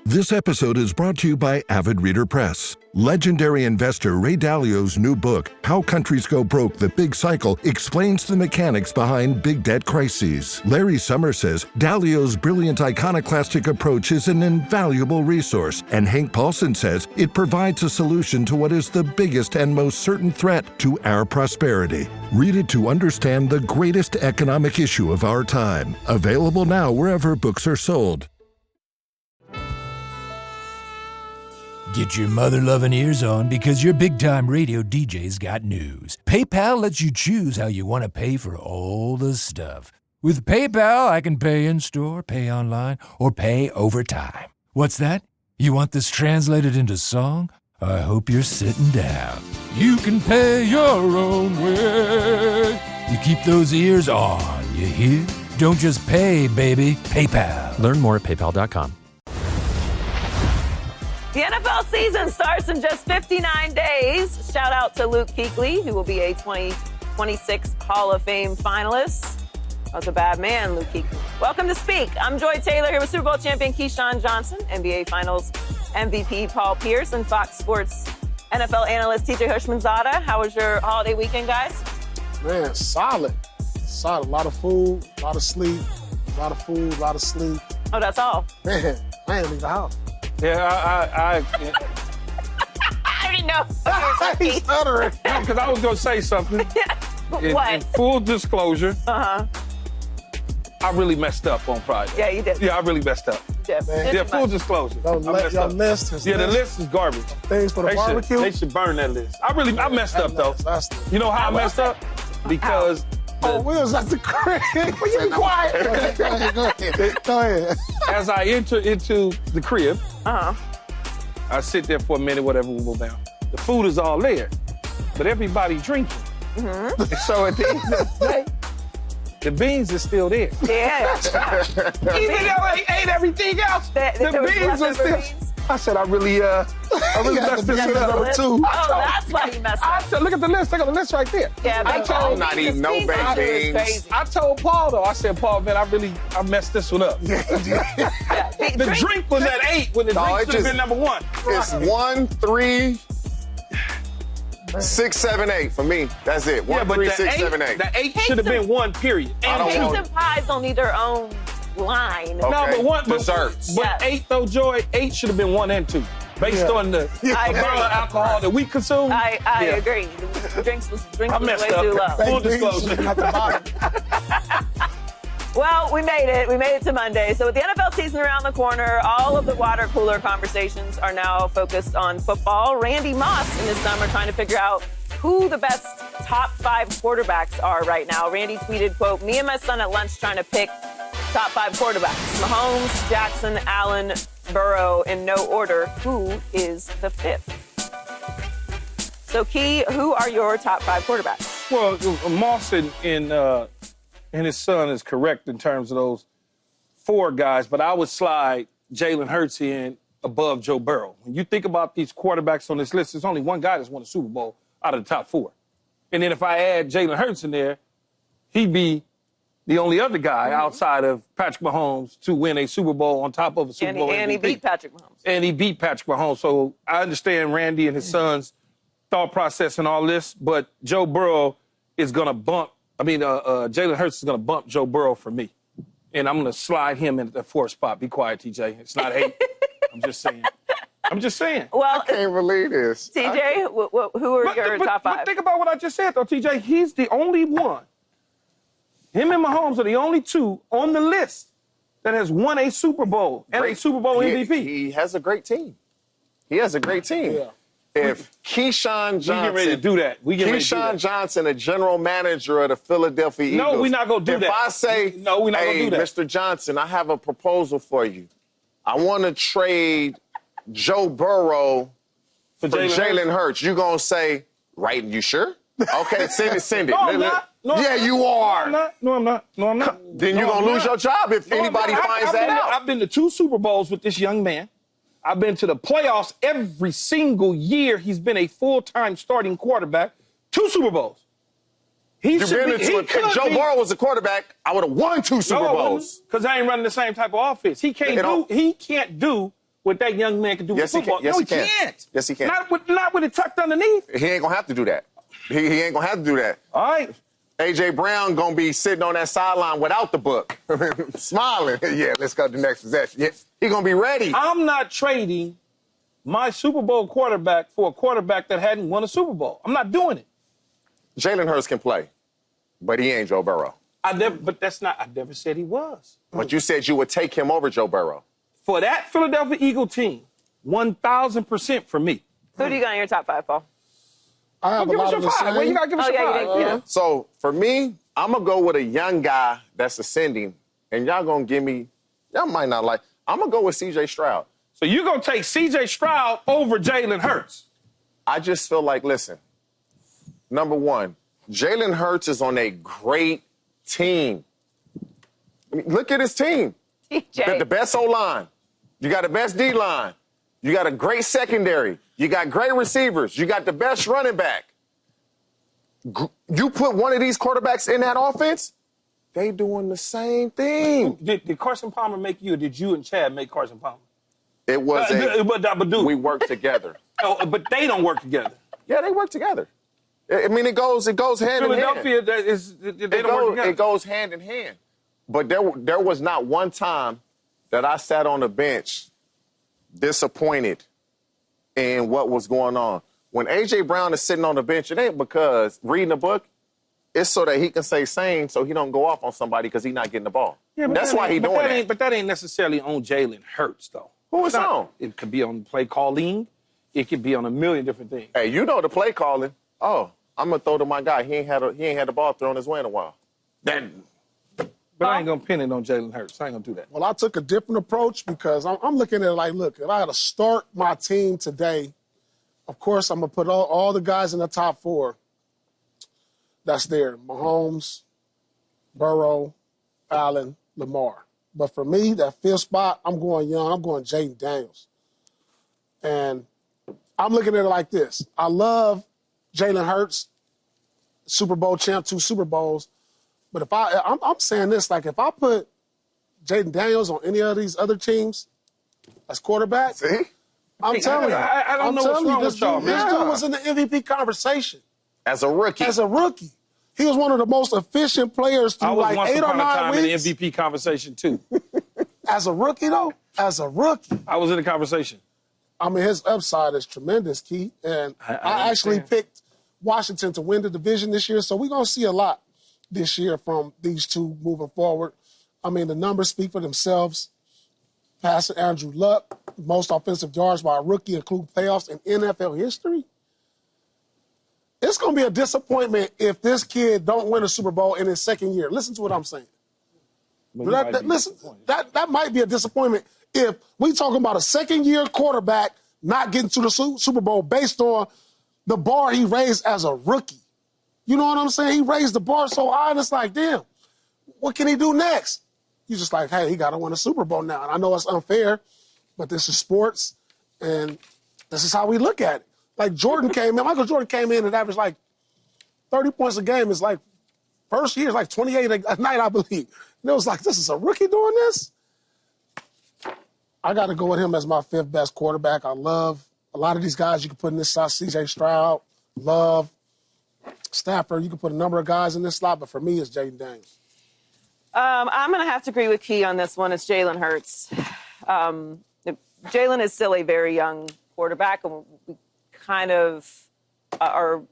This episode is brought to you by Avid Reader Press. Legendary investor Ray Dalio's new book, How Countries Go Broke, The Big Cycle, explains the mechanics behind big debt crises. Larry Summers says Dalio's brilliant iconoclastic approach is an invaluable resource, and Hank Paulson says it provides a solution to what is the biggest and most certain threat to our prosperity. Read it to understand the greatest economic issue of our time. Available now wherever books are sold. Get your mother-loving ears on because your big-time radio DJ's got news. PayPal lets you choose how you want to pay for all the stuff. With PayPal, I can pay in-store, pay online, or pay over time. What's that? You want this translated into song? I hope you're sitting down. You can pay your own way. You keep those ears on, you hear? Don't just pay, baby. PayPal. Learn more at paypal.com. The NFL season starts in just 59 days. Shout out to Luke Kuechly, who will be a 2026 Hall of Fame finalist. That was a bad man, Luke Kuechly. Welcome to Speak. I'm Joy Taylor here with Super Bowl champion Keyshawn Johnson, NBA Finals MVP Paul Pierce, and Fox Sports NFL analyst TJ Hushmanzada. How was your holiday weekend, guys? Man, solid. Solid. A lot of food, a lot of sleep, a lot of food, a lot of sleep. Oh, that's all? Man, I ain't leave the house. Yeah, I already know. He's stuttering. No, because I was going to say something. What? In full disclosure, Uh-huh. I really messed up on Friday. Yeah, you did. Yeah, I really messed up. Yeah, full disclosure. Your list the list is garbage. Things for the barbecue? They should burn that list. I messed up, though. You know how I messed up? Because... we was at the crib. Will you be quiet? Go ahead. As I enter into the crib, Uh-huh. I sit there for a minute, whatever, we go down. The food is all there, but everybody drinking. Mm-hmm. So at the end of the day, the beans are still there. Yeah. Even though I ate everything else, the beans are still. I said, I really messed this up. Number two. Oh, that's why you messed up. Look at the list. I got the list right there. Yeah, I'm not eating no baked beans. I told Paul, though, I said, Paul, man, I messed this one up. The drink was at 8 when the drink should have been number 1. It's 1, 3, 6, 7, 8 for me. That's it. 1, 3, 6, 7, 8. The 8 should have been 1, period. I don't want Cakes and pies don't need their own line. Okay. No, but desserts. But 8 though, Joy, 8 should have been 1 and 2. Based on the amount of alcohol that we consume. I agree. The drinks was way messed too low. up. Full disclosure. Well, we made it. We made it to Monday. So with the NFL season around the corner, all of the water cooler conversations are now focused on football. Randy Moss in his summer trying to figure out who the best top 5 quarterbacks are right now. Randy tweeted, quote, "Me and my son at lunch trying to pick top 5 quarterbacks. Mahomes, Jackson, Allen, Burrow in no order. Who is the 5th?" So, Key, who are your top 5 quarterbacks? Well, Moss and his son is correct in terms of those 4 guys, but I would slide Jalen Hurts in above Joe Burrow. When you think about these quarterbacks on this list, there's only one guy that's won a Super Bowl out of the top 4. And then if I add Jalen Hurts in there, he'd be the only other guy outside of Patrick Mahomes to win a Super Bowl on top of a Super Bowl MVP. And he beat Patrick Mahomes. And he beat Patrick Mahomes. So I understand Randy and his son's thought process and all this, but Joe Burrow is going to Jalen Hurts is going to bump Joe Burrow for me. And I'm going to slide him into the 4th spot. Be quiet, TJ. It's not hate. I'm just saying. Well, I can't believe this. TJ, who are your top 5? But think about what I just said, though, TJ. He's the only one. Him and Mahomes are the only 2 on the list that has won a Super Bowl and a Super Bowl MVP. He has a great team. Yeah. If Keyshawn Johnson, we get ready to do that. Keyshawn Johnson, a general manager of the Philadelphia Eagles. No, we're not going to do that. If I say, no, we're not going to do that. Mr. Johnson, I have a proposal for you. I want to trade Joe Burrow for Jalen Hurts. You going to say, right, you sure? Okay, send it. No, I'm not. No, yeah, you are. No, I'm not. Then you're going to lose your job if anybody finds that out. I've been to 2 Super Bowls with this young man. I've been to the playoffs every single year. He's been a full-time starting quarterback. 2 Super Bowls. If Joe Burrow was a quarterback, I would have won 2 Super Bowls. Because I ain't running the same type of offense. He can't do what that young man can do Yes, with football. he can. Yes, No, he can. can't. Yes, he can. Not with it tucked underneath. He ain't gonna have to do that. He ain't gonna have to do that. All right. A.J. Brown gonna be sitting on that sideline without the book, smiling. Yeah, let's go to the next possession. Yeah, he gonna be ready. I'm not trading my Super Bowl quarterback for a quarterback that hadn't won a Super Bowl. I'm not doing it. Jalen Hurts can play, but he ain't Joe Burrow. I never said he was. But you said you would take him over Joe Burrow. For that Philadelphia Eagle team, 1,000% for me. Who do you got in your top 5, Paul? I have a Give us lot your of the 5. Well, you same. gotta give us your 5. Yeah. So for me, I'm gonna go with a young guy that's ascending, and y'all gonna give me, y'all might not like, I'm gonna go with C.J. Stroud. So you're going to take C.J. Stroud over Jalen Hurts. I just feel like, listen, number one, Jalen Hurts is on a great team. I mean, look at his team. TJ. The best O-line. You got the best D-line. You got a great secondary. You got great receivers. You got the best running back. You put one of these quarterbacks in that offense, they doing the same thing. Did Carson Palmer make you, or did you and Chad make Carson Palmer? It was we worked together. Oh, but they don't work together. Yeah, they work together. I mean, it goes hand in hand. Philadelphia, they don't work together. It goes hand in hand. But there was not one time that I sat on the bench disappointed in what was going on. When A.J. Brown is sitting on the bench, it ain't because reading a book. It's so that he can stay sane so he don't go off on somebody because he's not getting the ball. Yeah, that's why he's doing that. But that ain't necessarily on Jalen Hurts, though. Who is on? It could be on play calling. It could be on a million different things. Hey, you know the play calling. Oh, I'm gonna throw to my guy. He ain't had the ball thrown his way in a while. But I ain't gonna pin it on Jalen Hurts. I ain't gonna do that. Well, I took a different approach because I'm looking at it like, look, if I had to start my team today, of course, I'm going to put all the guys in the top 4 that's there. Mahomes, Burrow, Allen, Lamar. But for me, that 5th spot, I'm going young. I'm going Jaden Daniels. And I'm looking at it like this. I love Jalen Hurts, Super Bowl champ, 2 Super Bowls. But if I'm saying this, like if I put Jaden Daniels on any of these other teams as quarterback, See? I'm telling you. I don't know what's wrong with y'all, This man. dude was in the MVP conversation As a rookie. He was one of the most efficient players I through was like once 8 or upon a 9 time in weeks. the MVP conversation, too. As a rookie, though, I was in the conversation. I mean, his upside is tremendous, Keith. And I actually picked Washington to win the division this year, so we're going to see a lot this year from these two moving forward. I mean, the numbers speak for themselves. Passer Andrew Luck, most offensive yards by a rookie, including playoffs in NFL history. It's going to be a disappointment if this kid don't win a Super Bowl in his second year. Listen to what I'm saying. That might be a disappointment if we talking about a second-year quarterback not getting to the Super Bowl based on the bar he raised as a rookie. You know what I'm saying? He raised the bar so high, and it's like, damn, what can he do next? He's just like, hey, he got to win a Super Bowl now. And I know it's unfair, but this is sports, and this is how we look at it. Like Michael Jordan came in and averaged like 30 points a game. It's like, first year is like 28 a night, I believe. And it was like, this is a rookie doing this? I got to go with him as my 5th best quarterback. I love a lot of these guys you can put in this slot. C.J. Stroud, Love, Stafford. You can put a number of guys in this slot, but for me, it's Jaden Daniels. I'm going to have to agree with Key on this one. It's Jalen Hurts. Jalen is still a very young quarterback, and we kind of are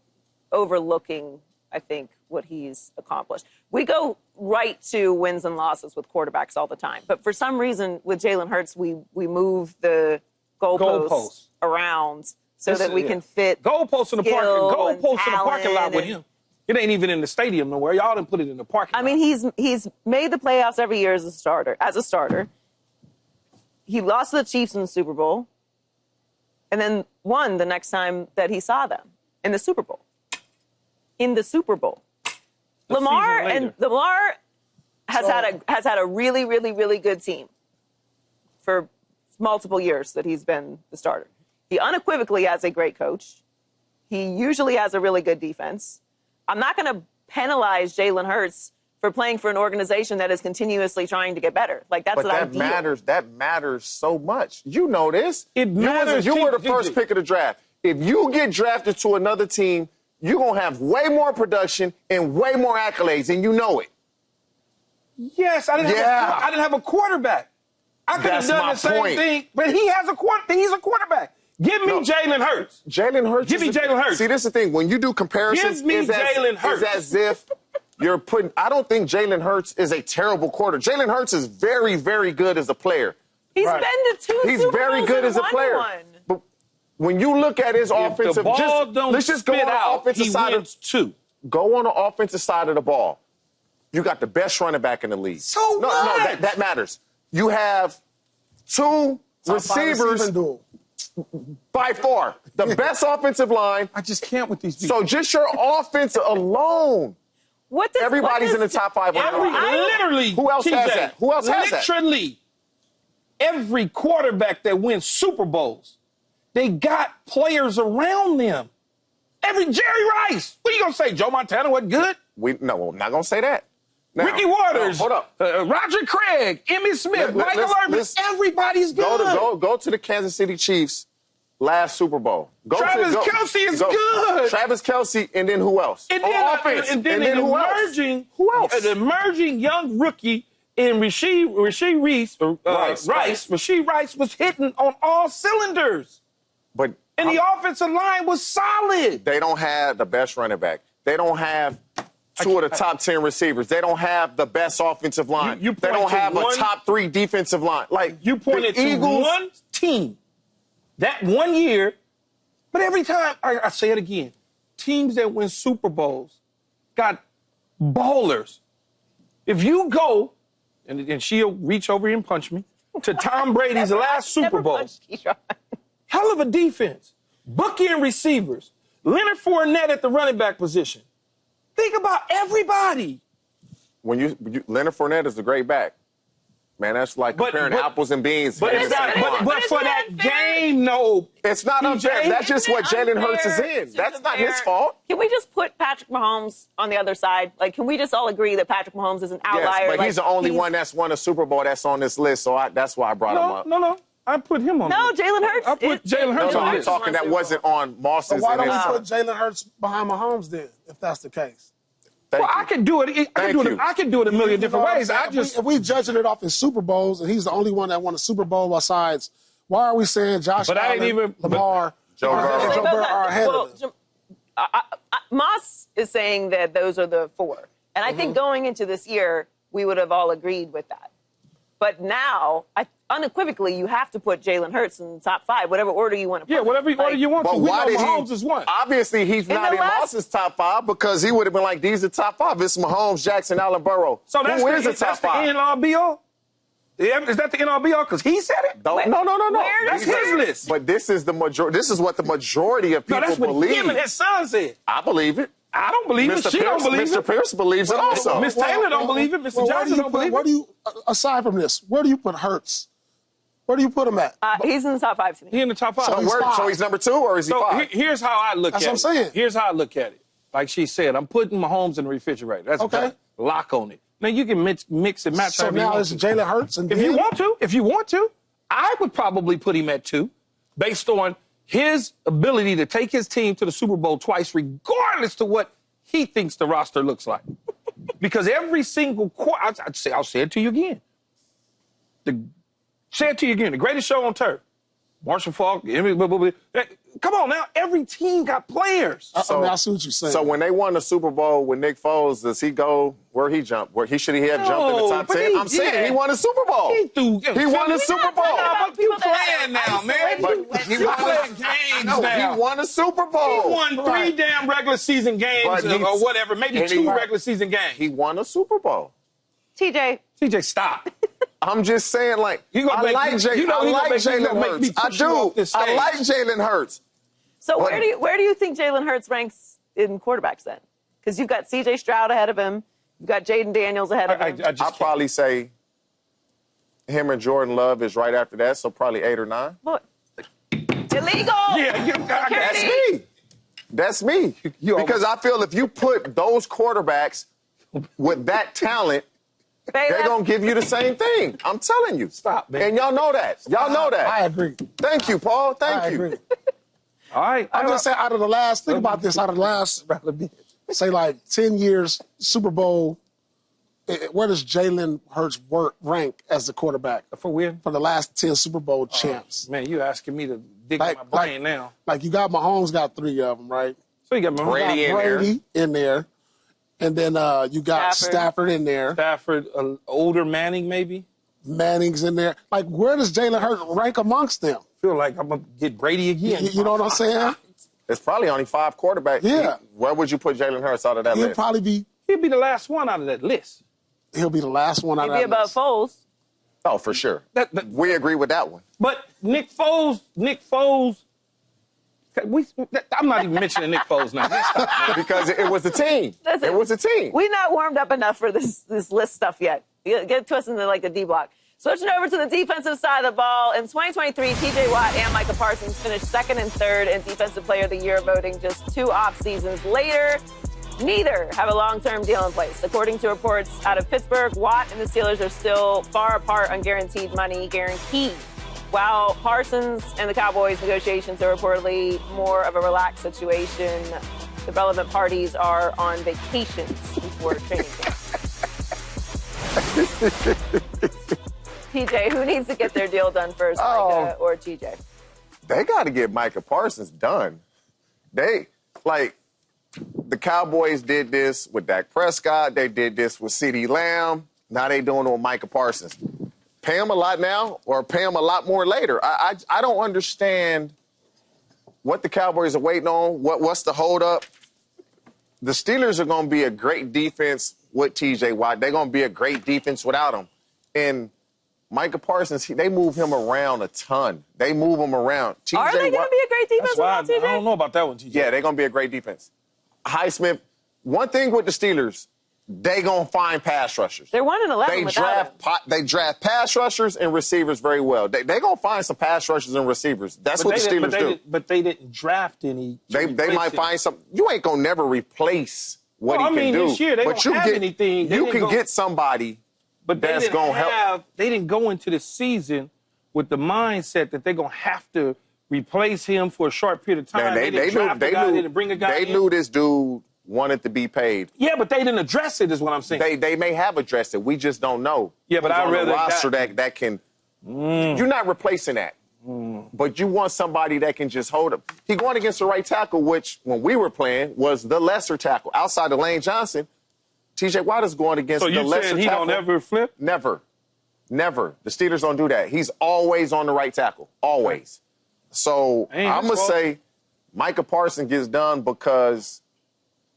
overlooking, I think, what he's accomplished. We go right to wins and losses with quarterbacks all the time. But for some reason, with Jalen Hurts, we move the goalposts around so that we can fit goalposts in the parking lot with him. It ain't even in the stadium nowhere. Y'all didn't put it in the parking lot. I mean, he's made the playoffs every year as a starter. He lost to the Chiefs in the Super Bowl and then won the next time that he saw them in the Super Bowl. Lamar has had a really, really, really good team for multiple years that he's been the starter. He unequivocally has a great coach. He usually has a really good defense. I'm not going to penalize Jalen Hurts for playing for an organization that is continuously trying to get better. Like, that's but that ideal. matters. That matters so much. You know this. It matters. You were the first pick of the draft. If you get drafted to another team, you're going to have way more production and way more accolades, and you know it. Yes, I didn't have a quarterback. I could have done the same thing, but he has a quarterback. He's a quarterback. Give me Jalen Hurts. Jalen Hurts. Give me Jalen Hurts. See, this is the thing. When you do comparisons, give me Jalen Hurts. It's as if you're putting. I don't think Jalen Hurts is a terrible quarterback. Jalen Hurts is very, very good as a player. He's been to 2 Super Bowls. He's very good as a player. But when you look at his offensive, the ball let's just go on the offensive side of 2. Go on the offensive side of the ball. You got the best running back in the league. So what? No, that matters. You have 2 receivers by far. The best offensive line. I just can't with these people. So just your offense alone. Everybody's in the top 5. Literally. Who else has that? Who else has that? Literally, every quarterback that wins Super Bowls, they got players around them. Jerry Rice. What are you going to say? Joe Montana wasn't good? No, I'm not going to say that. Now, Ricky Waters. Hold up. Roger Craig. Emmitt Smith. Michael Irvin. Everybody's good. Go to the Kansas City Chiefs last Super Bowl. Travis Kelce is good. Travis Kelce, and then who else? And then, offense. And then an emerging young rookie in Rasheed Rice was hitting on all cylinders. And the offensive line was solid. They don't have the best running back. They don't have 2 of the top 10 receivers. They don't have the best offensive line. They don't have a top 3 defensive line. Like, you pointed to one team that 1 year, but every time, I say it again, teams that win Super Bowls got ballers. If you go, and she'll reach over here and punch me, to Tom Brady's last Super Bowl, hell of a defense, Bookie and receivers, Leonard Fournette at the running back position. Think about everybody. Leonard Fournette is a great back. Man, that's like comparing apples and beans. But for that game, no. It's not unfair. That's just what Jalen Hurts is in. That's not his fault. Can we just put Patrick Mahomes on the other side? Like, can we just all agree that Patrick Mahomes is an outlier? Yes, but he's the only one that's won a Super Bowl that's on this list, so that's why I brought him up. No. I put him on. No, Jalen Hurts. I put Jalen Hurts on. I'm talking that wasn't on Moss's. So why don't we put Jalen Hurts behind Mahomes then, if that's the case? I can do it. I can do it a million different ways. If we judging it off in Super Bowls, and he's the only one that won a Super Bowl besides, why are we saying Josh Allen, Lamar, Joe Burrow are ahead of them? Moss is saying that those are the 4. And I think going into this year, we would have all agreed with that. But now, unequivocally, you have to put Jalen Hurts in the top 5, whatever order you want to put. Yeah, whatever order you want to. We know Mahomes is one. Obviously, he's not in Moss's top 5 because he would have been like, these are top 5. It's Mahomes, Jackson, Allen, Burrow. So that's the top 5. Is that the end-all be-all? Because he said it? No. That's his list. But this is the majority. This is what the majority of people believe. Him and his son said. I believe it. I don't believe it. She don't believe it. Mr. Pierce believes it also. Miss Taylor don't believe it. Mr. Johnson don't believe it. Aside from this, where do you put Hurts? Where do you put him at? He's in the top 5 to me. He's in the top 5. So he's number 2 or is he 5? Here's how I look at it. That's what I'm saying. Here's how I look at it. Like she said, I'm putting Mahomes in the refrigerator. That's okay. Lock on it. Now you can mix and match. So now it's Jalen Hurts, and if you want to, I would probably put him at 2, based on his ability to take his team to the Super Bowl twice, regardless to what he thinks the roster looks like. Because every single quarter, I'll say it to you again. The greatest show on turf. Marshall Faulk, come on now, every team got players. I see what you're saying. So when they won the Super Bowl with Nick Foles, does he go where he jumped? Where should he have jumped in the top 10? I'm saying he won a Super Bowl. He won a Super Bowl. But you playing now, man. He playing games now. He won a Super Bowl. He won 3 damn regular season games or whatever, maybe 2 regular season games. He won a Super Bowl. TJ, stop. I'm just saying, I like Jalen Hurts. I do. I like Jalen Hurts. So where do you think Jalen Hurts ranks in quarterbacks then? Because you've got C.J. Stroud ahead of him. You've got Jaden Daniels ahead of him. I'd probably say him and Jordan Love is right after that, so probably 8 or 9. Look, illegal. That's me. That's me. Because I feel if you put those quarterbacks with that talent, they're going to give you the same thing. I'm telling you. Stop, man. And y'all know that. Y'all know that. I agree. Thank you, Paul. Thank I you. agree. All right. I'm just saying, out of the last, think about this, out of the last, say like 10 years, Super Bowl, where does Jalen Hurts rank as the quarterback? For win? For the last 10 Super Bowl champs. Man, you asking me to dig in my brain now. Like you got Mahomes got 3 of them, right? So you got Brady in there. And then you got Stafford in there. Stafford, older Manning maybe? Manning's in there. Like, where does Jalen Hurts rank amongst them? Feel like I'm going to get Brady again. You know what I'm saying? It's probably only 5 quarterbacks. Yeah. Where would you put Jalen Hurts out of that list? He'll be the last one out of that list. He'll be the last one out of that list. He'd be above Foles. Oh, for sure. We agree with that one. But Nick Foles, I'm not even mentioning Nick Foles now. Because it was a team. Listen, it was a team. We're not warmed up enough for this list stuff yet. Get to us in the D block. Switching over to the defensive side of the ball, in 2023, T.J. Watt and Micah Parsons finished 2nd and 3rd in Defensive Player of the Year voting just 2 off seasons later. Neither have a long-term deal in place. According to reports out of Pittsburgh, Watt and the Steelers are still far apart on guaranteed money, while Parsons and the Cowboys negotiations are reportedly more of a relaxed situation. The relevant parties are on vacations before training camp. TJ, who needs to get their deal done first, Micah or TJ? They got to get Micah Parsons done. The Cowboys did this with Dak Prescott. They did this with CeeDee Lamb. Now they doing it with Micah Parsons. Pay him a lot now or pay him a lot more later. I don't understand what the Cowboys are waiting on. What's the holdup? The Steelers are going to be a great defense with T.J. Watt. They're going to be a great defense without him. And Micah Parsons, they move him around a ton. They move him around. Are they going to be a great defense without TJ? I don't know about that one, TJ. Yeah, they're going to be a great defense. Highsmith, one thing with the Steelers, they going to find pass rushers. They're 1-11 without him. They draft pass rushers and receivers very well. They're going to find some pass rushers and receivers. That's what the Steelers do. But they didn't draft any. They might find some. You ain't going to never replace what he can do. This year, they don't have anything. You can get somebody that's going to help. They didn't go into the season with the mindset that they're going to have to replace him for a short period of time. Man, they knew this dude wanted to be paid. Yeah, but they didn't address it, is what I'm saying. They may have addressed it. We just don't know. Yeah, but I rather roster that can. You're not replacing that. But you want somebody that can just hold up. He going against the right tackle, which when we were playing was the lesser tackle. Outside of Lane Johnson, T.J. Watt is going against the lesser tackle. So you saying he don't ever flip? Never. The Steelers don't do that. He's always on the right tackle. Always. So I'm going to say Micah Parsons gets done because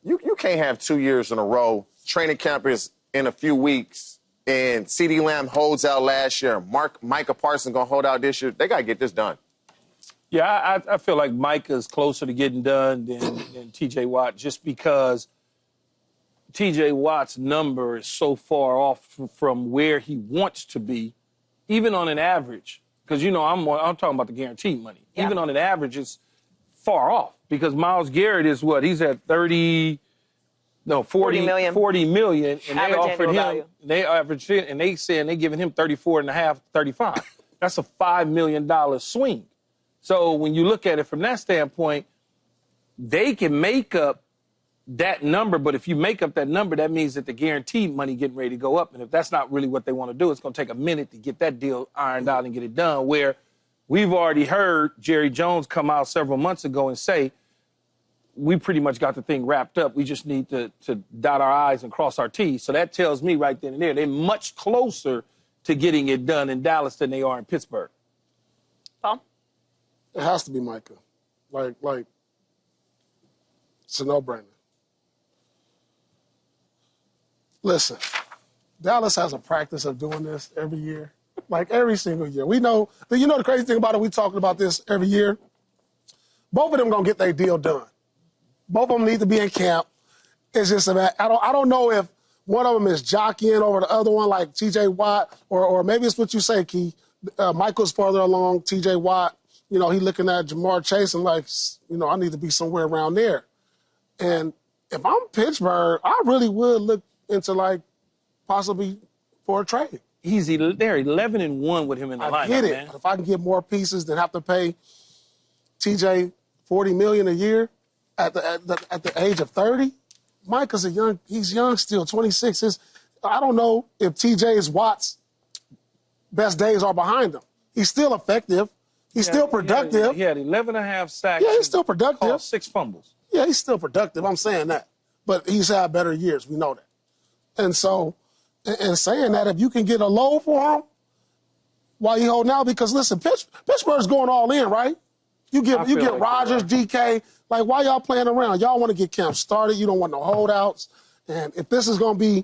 you can't have 2 years in a row. Training camp is in a few weeks. And CeeDee Lamb holds out last year. Micah Parsons going to hold out this year. They got to get this done. Yeah, I feel like Micah's closer to getting done than T.J. Watt just because T.J. Watt's number is so far off from where he wants to be, even on an average. Because, I'm talking about the guaranteed money. Yeah. Even on an average, it's far off because Myles Garrett is what? He's at 40 million. 40 million. And they offered him, they averaged it, and they saying they're giving him 34.5, 35. That's a $5 million swing. So when you look at it from that standpoint, they can make up that number, but if you make up that number, that means that the guaranteed money getting ready to go up. And if that's not really what they want to do, it's going to take a minute to get that deal ironed out and get it done, where we've already heard Jerry Jones come out several months ago and say, we pretty much got the thing wrapped up. We just need to dot our I's and cross our T's. So that tells me right then and there, they're much closer to getting it done in Dallas than they are in Pittsburgh. Paul? It has to be Micah. Like, it's a no-brainer. Listen, Dallas has a practice of doing this every year, like every single year. We know, the crazy thing about it, we talking about this every year. Both of them going to get their deal done. Both of them need to be in camp. It's just I don't know if one of them is jockeying over the other one, like T.J. Watt, or maybe it's what you say, Key. Michael's farther along. T.J. Watt, he looking at Jamar Chase and like, I need to be somewhere around there. And if I'm Pittsburgh, I really would look into like possibly for a trade. They're 11-1 with him in the lineup, I get it. man. But if I can get more pieces than have to pay TJ $40 million a year at the age of 30, Micah's he's young still, 26. I don't know if TJ's Watt's best days are behind him. He's still effective. He's still productive. He had 11.5 sacks. Yeah, he's still productive. 6 fumbles. Yeah, he's still productive. I'm saying that. But he's had better years. We know that. And so, and saying that, if you can get a low for him while you hold out, because listen, Pittsburgh's going all in, right? You get like Rodgers, DK. Like, why y'all playing around? Y'all want to get camp started. You don't want no holdouts. And if this is going to be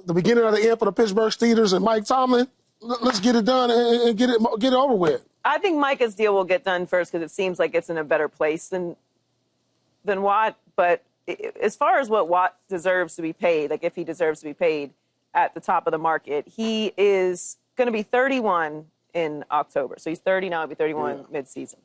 the beginning of the end for the Pittsburgh Steelers and Mike Tomlin, let's get it done and get it over with. I think Micah's deal will get done first because it seems like it's in a better place than Watt. But as far as what Watt deserves to be paid, like if he deserves to be paid at the top of the market, he is going to be 31 in October. So he's 30 now, he'll be 31 midseason.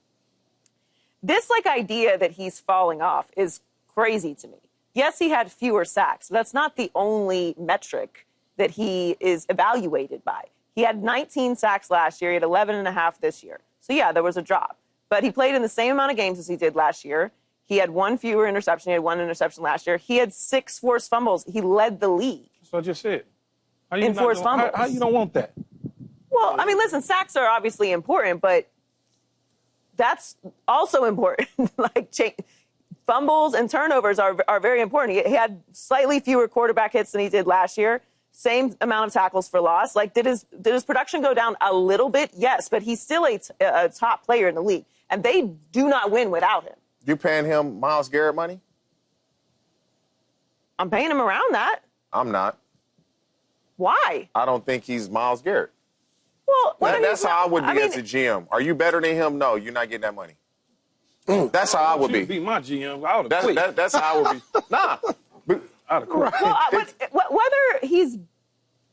This idea that he's falling off is crazy to me. Yes, he had fewer sacks, but that's not the only metric that he is evaluated by. He had 19 sacks last year. He had 11.5 this year. So, yeah, there was a drop. But he played in the same amount of games as he did last year. He had 1 fewer interception. He had 1 interception last year. He had 6 forced fumbles. He led the league. That's what I just said. In forced fumbles. How you don't want that? Well, I mean, listen, sacks are obviously important, but that's also important. Fumbles and turnovers are very important. He had slightly fewer quarterback hits than he did last year. Same amount of tackles for loss. Did his production go down a little bit? Yes, but he's still a top player in the league, and they do not win without him. You paying him Myles Garrett money? I'm paying him around that. I'm not. Why? I don't think he's Myles Garrett. Well, that's how I would be as a GM. Are you better than him? No, you're not getting that money. That's how I would be. Be my GM. I would have quit. That's how I would be. Nah. I'd have quit. Well, whether he's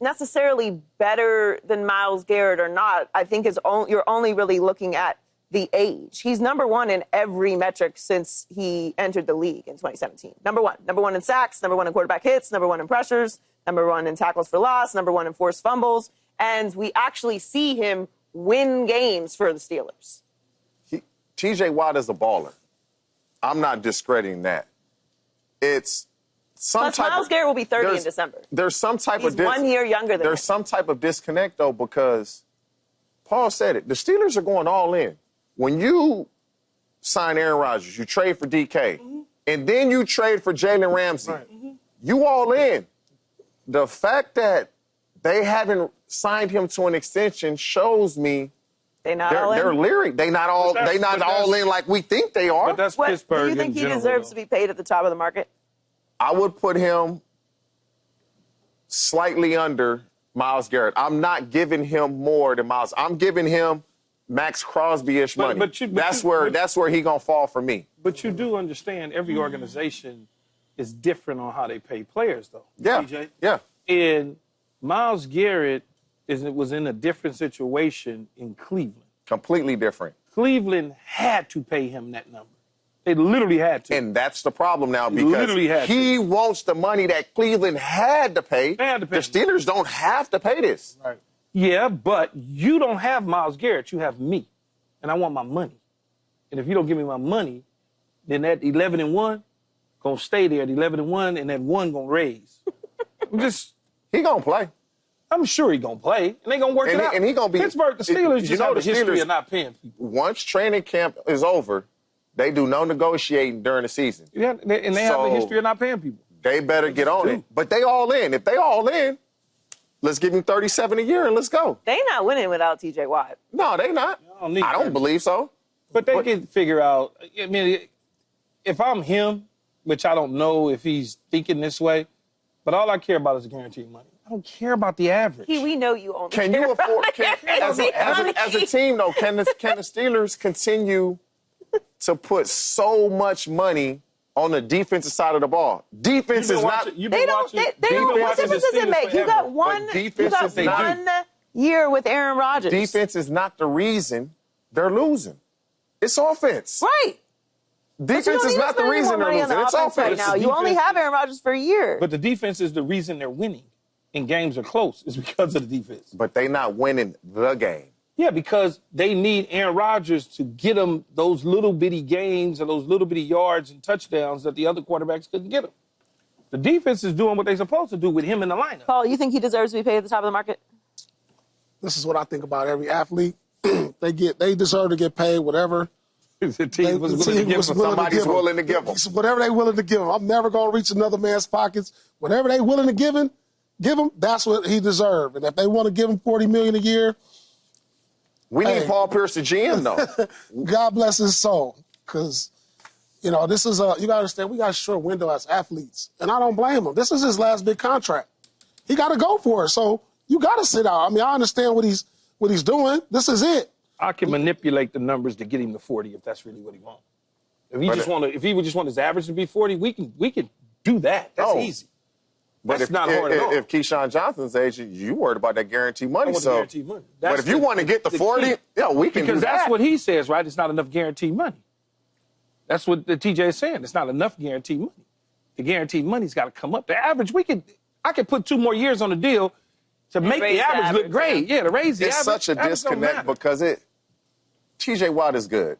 necessarily better than Myles Garrett or not, I think you're only really looking at the age. He's number 1 in every metric since he entered the league in 2017. Number 1. Number 1 in sacks, number 1 in quarterback hits, number 1 in pressures, number 1 in tackles for loss, number 1 in forced fumbles. And we actually see him win games for the Steelers. TJ Watt is a baller. I'm not discrediting that. It's some type Myles Garrett will be 30 in December. There's some type He's 1 year younger than him. There's some type of disconnect, though, because Paul said it. The Steelers are going all in. When you sign Aaron Rodgers, you trade for DK, and then you trade for Jalen Ramsey, you all in. The fact that they haven't signed him to an extension shows me they're leery. They're not all in like we think they are. But that's Pittsburgh. Do you think he deserves to be paid at the top of the market? I would put him slightly under Myles Garrett. I'm not giving him more than Myles. I'm giving him Max Crosby-ish money. That's where he gonna fall for me. But you do understand every organization is different on how they pay players, though. Yeah. TJ? Yeah. And Myles Garrett was in a different situation in Cleveland. Completely different. Cleveland had to pay him that number. They literally had to. And that's the problem now because he wants the money that Cleveland had to pay. They had to pay. The Steelers don't have to pay this. Right. Yeah, but you don't have Myles Garrett. You have me. And I want my money. And if you don't give me my money, then that 11-1 going to stay there at 11-1, and that 1 going to raise. He going to play. I'm sure he's going to play, and they're going to work it out. And he going to be... Pittsburgh, the Steelers just have a history of not paying people. Once training camp is over, they do no negotiating during the season. Yeah, and they have a history of not paying people. They better get on it. But they all in. If they all in, let's give him $37 a year and let's go. They not winning without TJ Watt. No, they not. I don't believe so. But they can figure out... I mean, if I'm him, which I don't know if he's thinking this way, but all I care about is guaranteed money. I don't care about the average. We know you only Can you afford... As a team, though, can the Steelers continue to put so much money on the defensive side of the ball? Defense is not... What difference does it make? You got one year with Aaron Rodgers. Defense is not the reason they're losing. It's offense. Right. Defense is not the reason they're losing. It's offense right now. You only have Aaron Rodgers for a year. But the defense is the reason they're winning. And games are close. It's because of the defense. But they not winning the game. Yeah, because they need Aaron Rodgers to get them those little bitty games and those little bitty yards and touchdowns that the other quarterbacks couldn't get them. The defense is doing what they're supposed to do with him in the lineup. Paul, you think he deserves to be paid at the top of the market? This is what I think about every athlete. They deserve to get paid whatever. The team was willing to give them. Somebody's willing to give them. Whatever they willing to give him. I'm never going to reach another man's pockets. Whatever they willing to give him, that's what he deserves. And if they want to give him $40 million a year, we need Paul Pierce, the GM, though. God bless his soul. Because, this is you got to understand, we got a short window as athletes. And I don't blame him. This is his last big contract. He got to go for it. So you got to sit out. I mean, I understand what he's doing. This is it. I can manipulate the numbers to get him to 40 if that's really what he wants. If he would just want his average to be 40, we can do that. That's easy. But that's not hard at all. If Keyshawn Johnson's age, you worried about that guaranteed money. Guaranteed money. But if you want to get the 40, we can do that. Because that's what he says, right? It's not enough guaranteed money. That's what the TJ is saying. It's not enough guaranteed money. The guaranteed money's got to come up. The average, I could put 2 more years on the deal to make the average look great. Yeah, to raise the average. It's such a disconnect because TJ Watt is good.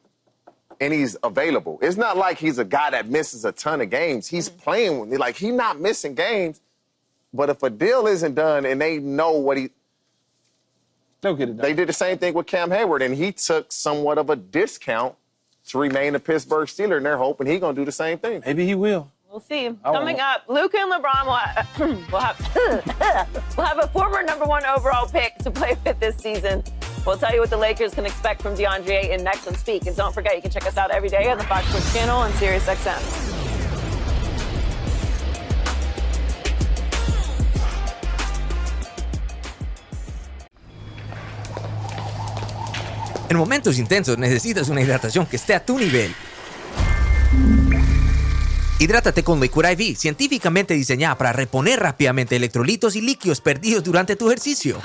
And he's available. It's not like he's a guy that misses a ton of games. He's playing with me. Like, he's not missing games. But if a deal isn't done and they know what they'll get it done. They did the same thing with Cam Hayward, and he took somewhat of a discount to remain a Pittsburgh Steeler, and they're hoping he's going to do the same thing. Maybe he will. We'll see. Coming up, Luka and LeBron will have a former #1 overall pick to play with this season. We'll tell you what the Lakers can expect from DeAndre Ayton next on Speak. And don't forget, you can check us out every day on the Fox Sports channel and SiriusXM. En momentos intensos necesitas una hidratación que esté a tu nivel. Hidrátate con Liquid IV, científicamente diseñada para reponer rápidamente electrolitos y líquidos perdidos durante tu ejercicio.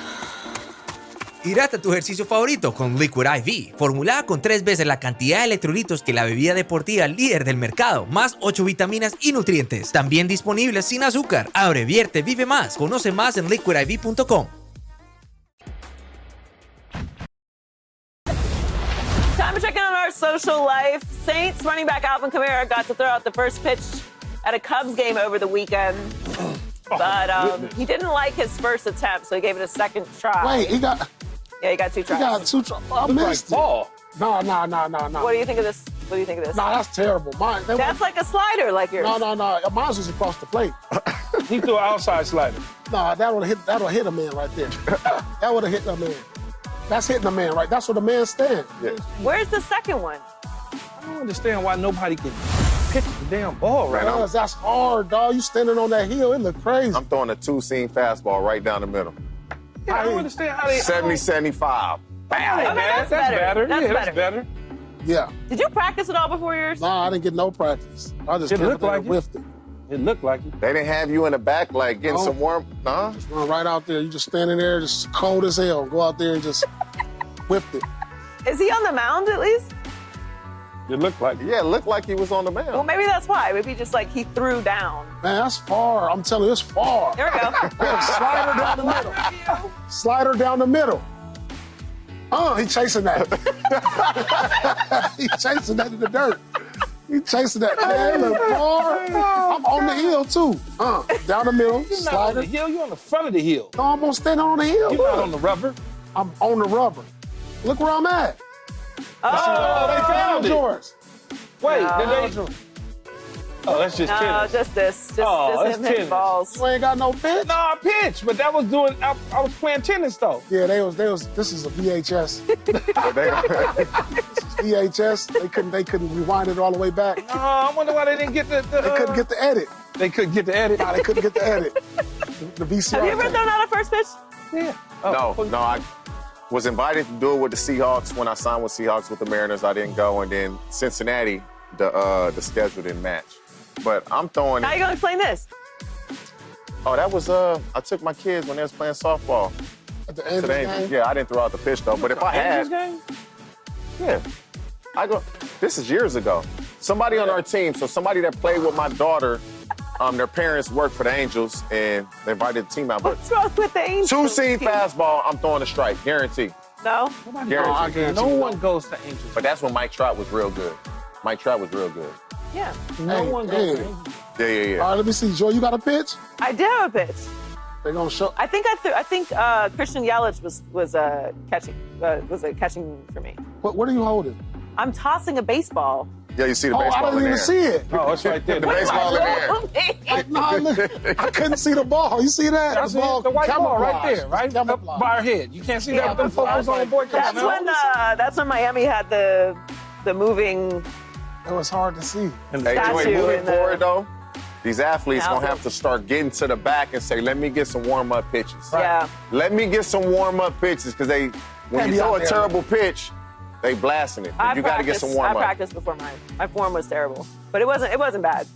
Hidrata tu ejercicio favorito con Liquid IV, formulada con 3 veces la cantidad de electrolitos que la bebida deportiva líder del mercado, más 8 vitaminas y nutrientes. También disponible sin azúcar. Abre, vierte, vive más. Conoce más en liquidiv.com. Time to check in on our social life. Saints running back Alvin Kamara got to throw out the first pitch at a Cubs game over the weekend. But he didn't like his first attempt, so he gave it a second try. Wait, he got 2 tries. He got 2 tries. I missed it. Ball. No. What do you think of this? No, that's terrible. That's like a slider, like yours. No. Mine was across the plate. He threw an outside slider. No, that'll hit a man right there. That would have hit a man. That's hitting a man, right? That's where the man stands. Yeah. Where's the second one? I don't understand why nobody can pitch the damn ball right now. That's hard, dog. You standing on that hill, it look crazy. I'm throwing a 2-seam fastball right down the middle. Yeah, I don't understand how they... 70-75. Bam, I mean, that's better. That's better. Yeah. Did you practice it all before yours? No, I didn't get no practice. I just looked like it. whiffed it. It looked like it. They didn't have you in the back, like, getting some warm... Huh? Just run right out there. You just standing there, just cold as hell. Go out there and just whipped it. Is he on the mound at least? It looked like it. Yeah, it looked like he was on the mound. Well, maybe that's why. Maybe just like he threw down. Man, that's far. I'm telling you, it's far. There we go. Yeah, slider down the middle. Slider down the middle. He chasing that. He chasing that in the dirt. He chasing that. Man, look far. I'm on the hill, too. Down the middle, You're not on slider. the hill. You're on the front of the hill. No, I'm gonna stand on the hill. You're Look. not on the rubber. I'm on the rubber. Look where I'm at. Oh, they found it. Yours. Wait, No. did they? Oh, that's just No, tennis. just this. Just Oh, him that's hitting tennis. balls. You ain't got no pitch? No, I pitched, but that was doing. I was playing tennis though. Yeah, this is a VHS. This is VHS. They couldn't rewind it all the way back. Oh, I wonder why they didn't get the. They couldn't get the edit. They couldn't get the edit. Nah, they couldn't get the edit. The VCR. Have you ever tape. thrown out a first pitch? Yeah. No, I was invited to do it with the Seahawks. When I signed with Seahawks with the Mariners, I didn't go. And then Cincinnati, the schedule didn't match. But I'm throwing. How are you going to explain this? Oh, that was I took my kids when they was playing softball. At the end of the game? Yeah, I didn't throw out the pitch though. But if I had, Angels game? yeah, I go. This is years ago. Somebody on our team, so somebody that played with my daughter, their parents work for the Angels, and they invited the team out. But What's wrong with the Angels? 2-seam fastball, I'm throwing a strike, guarantee. No? Guarantee. No one goes to Angels. But that's when Mike Trout was real good. Mike Trout was real good. Yeah. No one goes to Angels. Yeah. All right, let me see. Joy, you got a pitch? I did have a pitch. They're gonna show. I think Christian Yelich was catching for me. What are you holding? I'm tossing a baseball. Yeah, you see the Oh, I baseball didn't in even there. see it. Oh, it's right there. The baseball in there. No, look, I couldn't see the ball. You see that? That's the white ball right there, right up Camouflage. by our head. You can't see that with them focus on boy. That's when Miami had the moving. It was hard to see. Hey, Statue Joy, moving in the- forward, though, these athletes Now, going to have to start getting to the back and say, let me get some warm-up pitches. Yeah. Let me get some warm-up pitches, because when Can't you be throw out a there. terrible pitch, they blasting it. You got to get some I warm-up. practiced before mine. My form was terrible, but it wasn't bad.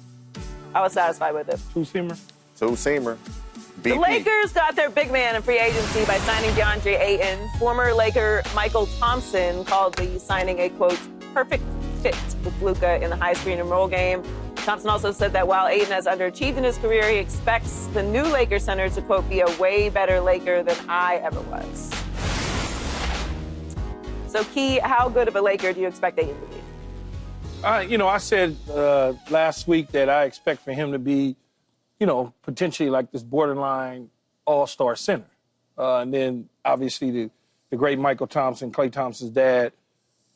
I was satisfied with it. Two-seamer. Two-seamer. The BP. Lakers got their big man in free agency by signing DeAndre Ayton. Former Laker Michael Thompson called the signing a, quote, perfect fit with Luka in the high screen and roll game. Thompson also said that while Ayton has underachieved in his career, he expects the new Lakers center to, quote, be a way better Laker than I ever was. So, Key, how good of a Laker do you expect Ayton to be? I said last week that I expect for him to be, potentially like this borderline all-star center. And then, obviously, the great Michael Thompson, Klay Thompson's dad,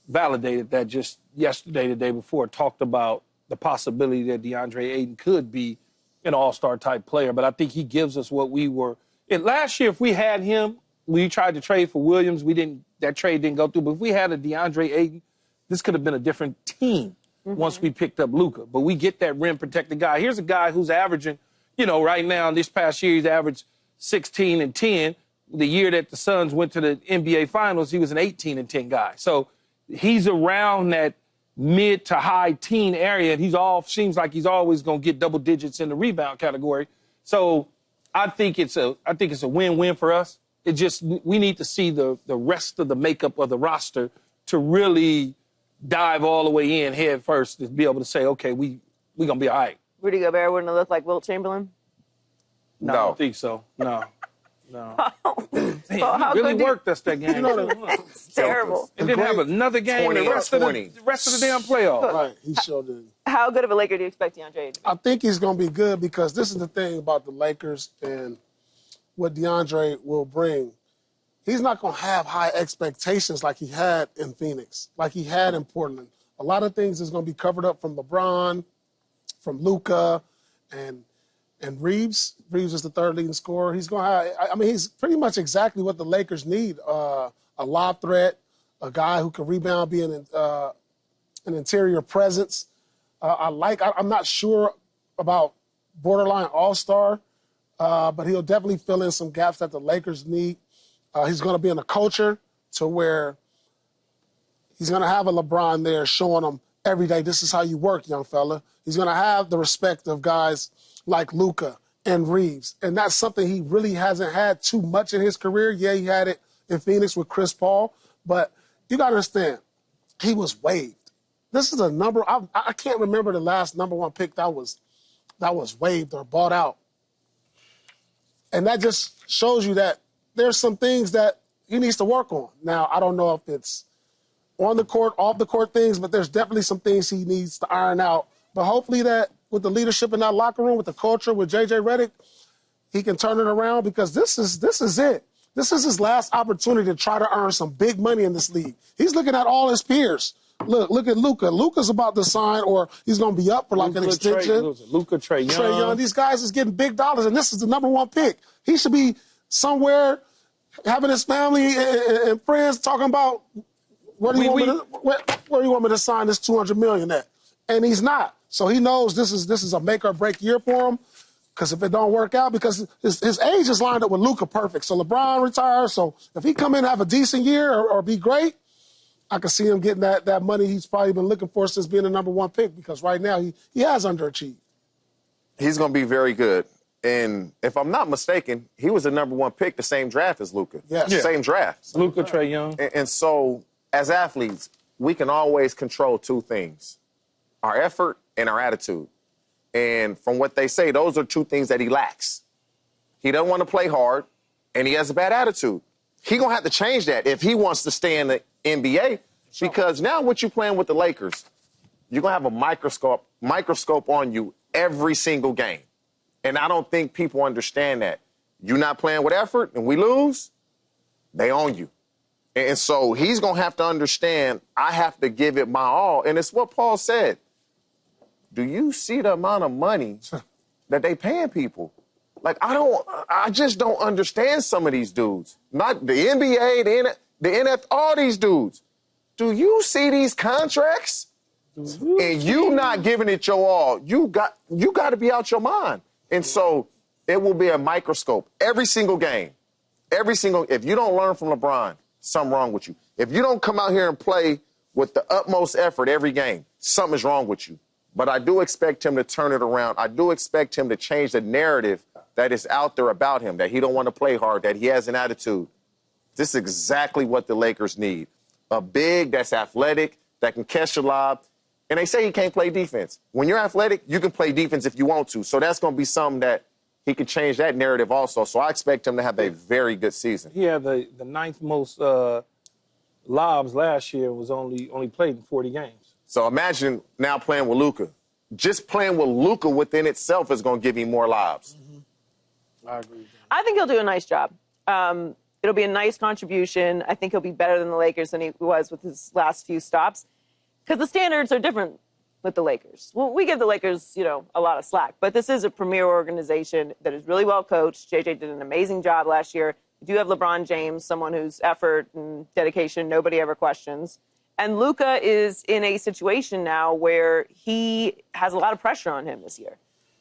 validated that just yesterday, the day before, talked about the possibility that DeAndre Ayton could be an all-star type player. But I think he gives us what we were. And last year, if we had him, we tried to trade for Williams. That trade didn't go through. But if we had a DeAndre Ayton, this could have been a different team once we picked up Luka. But we get that rim protected guy. Here's a guy who's averaging, right now, this past year, he's averaged 16 and 10. The year that the Suns went to the NBA Finals, he was an 18 and 10 guy. So he's around that mid to high teen area, and seems like he's always going to get double digits in the rebound category. So I think it's a win-win for us. It just, we need to see the rest of the makeup of the roster to really dive all the way in head first to be able to say, okay, we going to be all right. Rudy Gobert wouldn't have looked like Wilt Chamberlain? No. I don't think so. No. He how really good worked us that game. It's terrible. And didn't have another game 20 the rest of the damn playoffs. Right, he sure did. How good of a Laker do you expect DeAndre Ayton to be? I think he's going to be good because this is the thing about the Lakers and what DeAndre will bring. He's not going to have high expectations like he had in Phoenix, like he had in Portland. A lot of things is going to be covered up from LeBron, from Luka, and Reeves. Reeves is the third leading scorer. He's going to have, he's pretty much exactly what the Lakers need. A lob threat, a guy who can rebound, be an interior presence. I'm not sure about borderline all-star, but he'll definitely fill in some gaps that the Lakers need. He's going to be in a culture to where he's going to have a LeBron there showing him every day, this is how you work, young fella. He's going to have the respect of guys like Luka and Reeves. And that's something he really hasn't had too much in his career. Yeah, he had it in Phoenix with Chris Paul. But you got to understand, he was waived. This is a number, I can't remember the last number one pick that was waived or bought out. And that just shows you that there's some things that he needs to work on. Now, I don't know if it's on the court, off the court things, but there's definitely some things he needs to iron out. But hopefully that with the leadership in that locker room, with the culture, with J.J. Redick, he can turn it around because this is it. This is his last opportunity to try to earn some big money in this league. He's looking at all his peers. Look at Luka. Luka's about to sign, or he's going to be up for like an extension. Luka, Trae Young. These guys is getting big dollars, and this is the number one pick. He should be somewhere having his family and friends talking about where do you want me to sign this $200 million at? And he's not. So he knows this is a make or break year for him. Because if it don't work out, because his age is lined up with Luka perfect. So LeBron retires. So if he come in and have a decent year or be great, I can see him getting that money he's probably been looking for since being the number one pick. Because right now he has underachieved. He's going to be very good. And if I'm not mistaken, he was the number one pick, the same draft as Luka. Yes. Yeah. Same draft. Luka, Trae Young. And so as athletes, we can always control two things. our effort and our attitude. And from what they say, those are two things that he lacks. He doesn't want to play hard, and he has a bad attitude. He's going to have to change that if he wants to stay in the NBA, because now what you're playing with the Lakers, you're going to have a microscope on you every single game. And I don't think people understand that. You're not playing with effort, and we lose, they own you. And so he's going to have to understand, I have to give it my all. And it's what Paul said. Do you see the amount of money that they paying people? Like, I just don't understand some of these dudes. Not the NBA, the NFL, all these dudes. Do you see these contracts? And you not giving it your all. You got to be out your mind. And so it will be a microscope every single game. If you don't learn from LeBron, something wrong with you. If you don't come out here and play with the utmost effort every game, something is wrong with you. But I do expect him to turn it around. I do expect him to change the narrative that is out there about him, that he don't want to play hard, that he has an attitude. This is exactly what the Lakers need. A big that's athletic, that can catch a lob. And they say he can't play defense. When you're athletic, you can play defense if you want to. So that's going to be something that he can change that narrative also. So I expect him to have a very good season. He had the ninth most lobs last year, was only played in 40 games. So imagine now playing with Luka. Just playing with Luka within itself is going to give you more lobs. Mm-hmm. I agree with that. I think he'll do a nice job. It'll be a nice contribution. I think he'll be better than the Lakers than he was with his last few stops, because the standards are different with the Lakers. Well, we give the Lakers, a lot of slack, but this is a premier organization that is really well coached. JJ did an amazing job last year. You do have LeBron James, someone whose effort and dedication nobody ever questions. And Luka is in a situation now where he has a lot of pressure on him this year.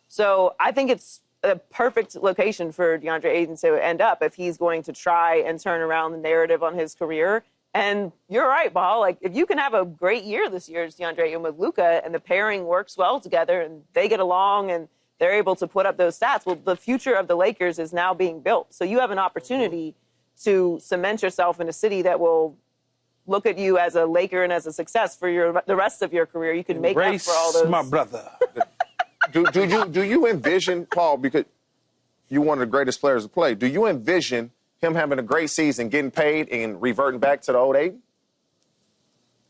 So I think it's a perfect location for DeAndre Ayton to end up if he's going to try and turn around the narrative on his career. And you're right, Paul. Like, if you can have a great year this year as DeAndre Ayton with Luka, and the pairing works well together and they get along and they're able to put up those stats, well, the future of the Lakers is now being built. So you have an opportunity to cement yourself in a city that will look at you as a Laker and as a success for the rest of your career. You can make up for all those. My brother. Do you envision, Paul, because you're one of the greatest players to play, do you envision him having a great season, getting paid, and reverting back to the old Ayton?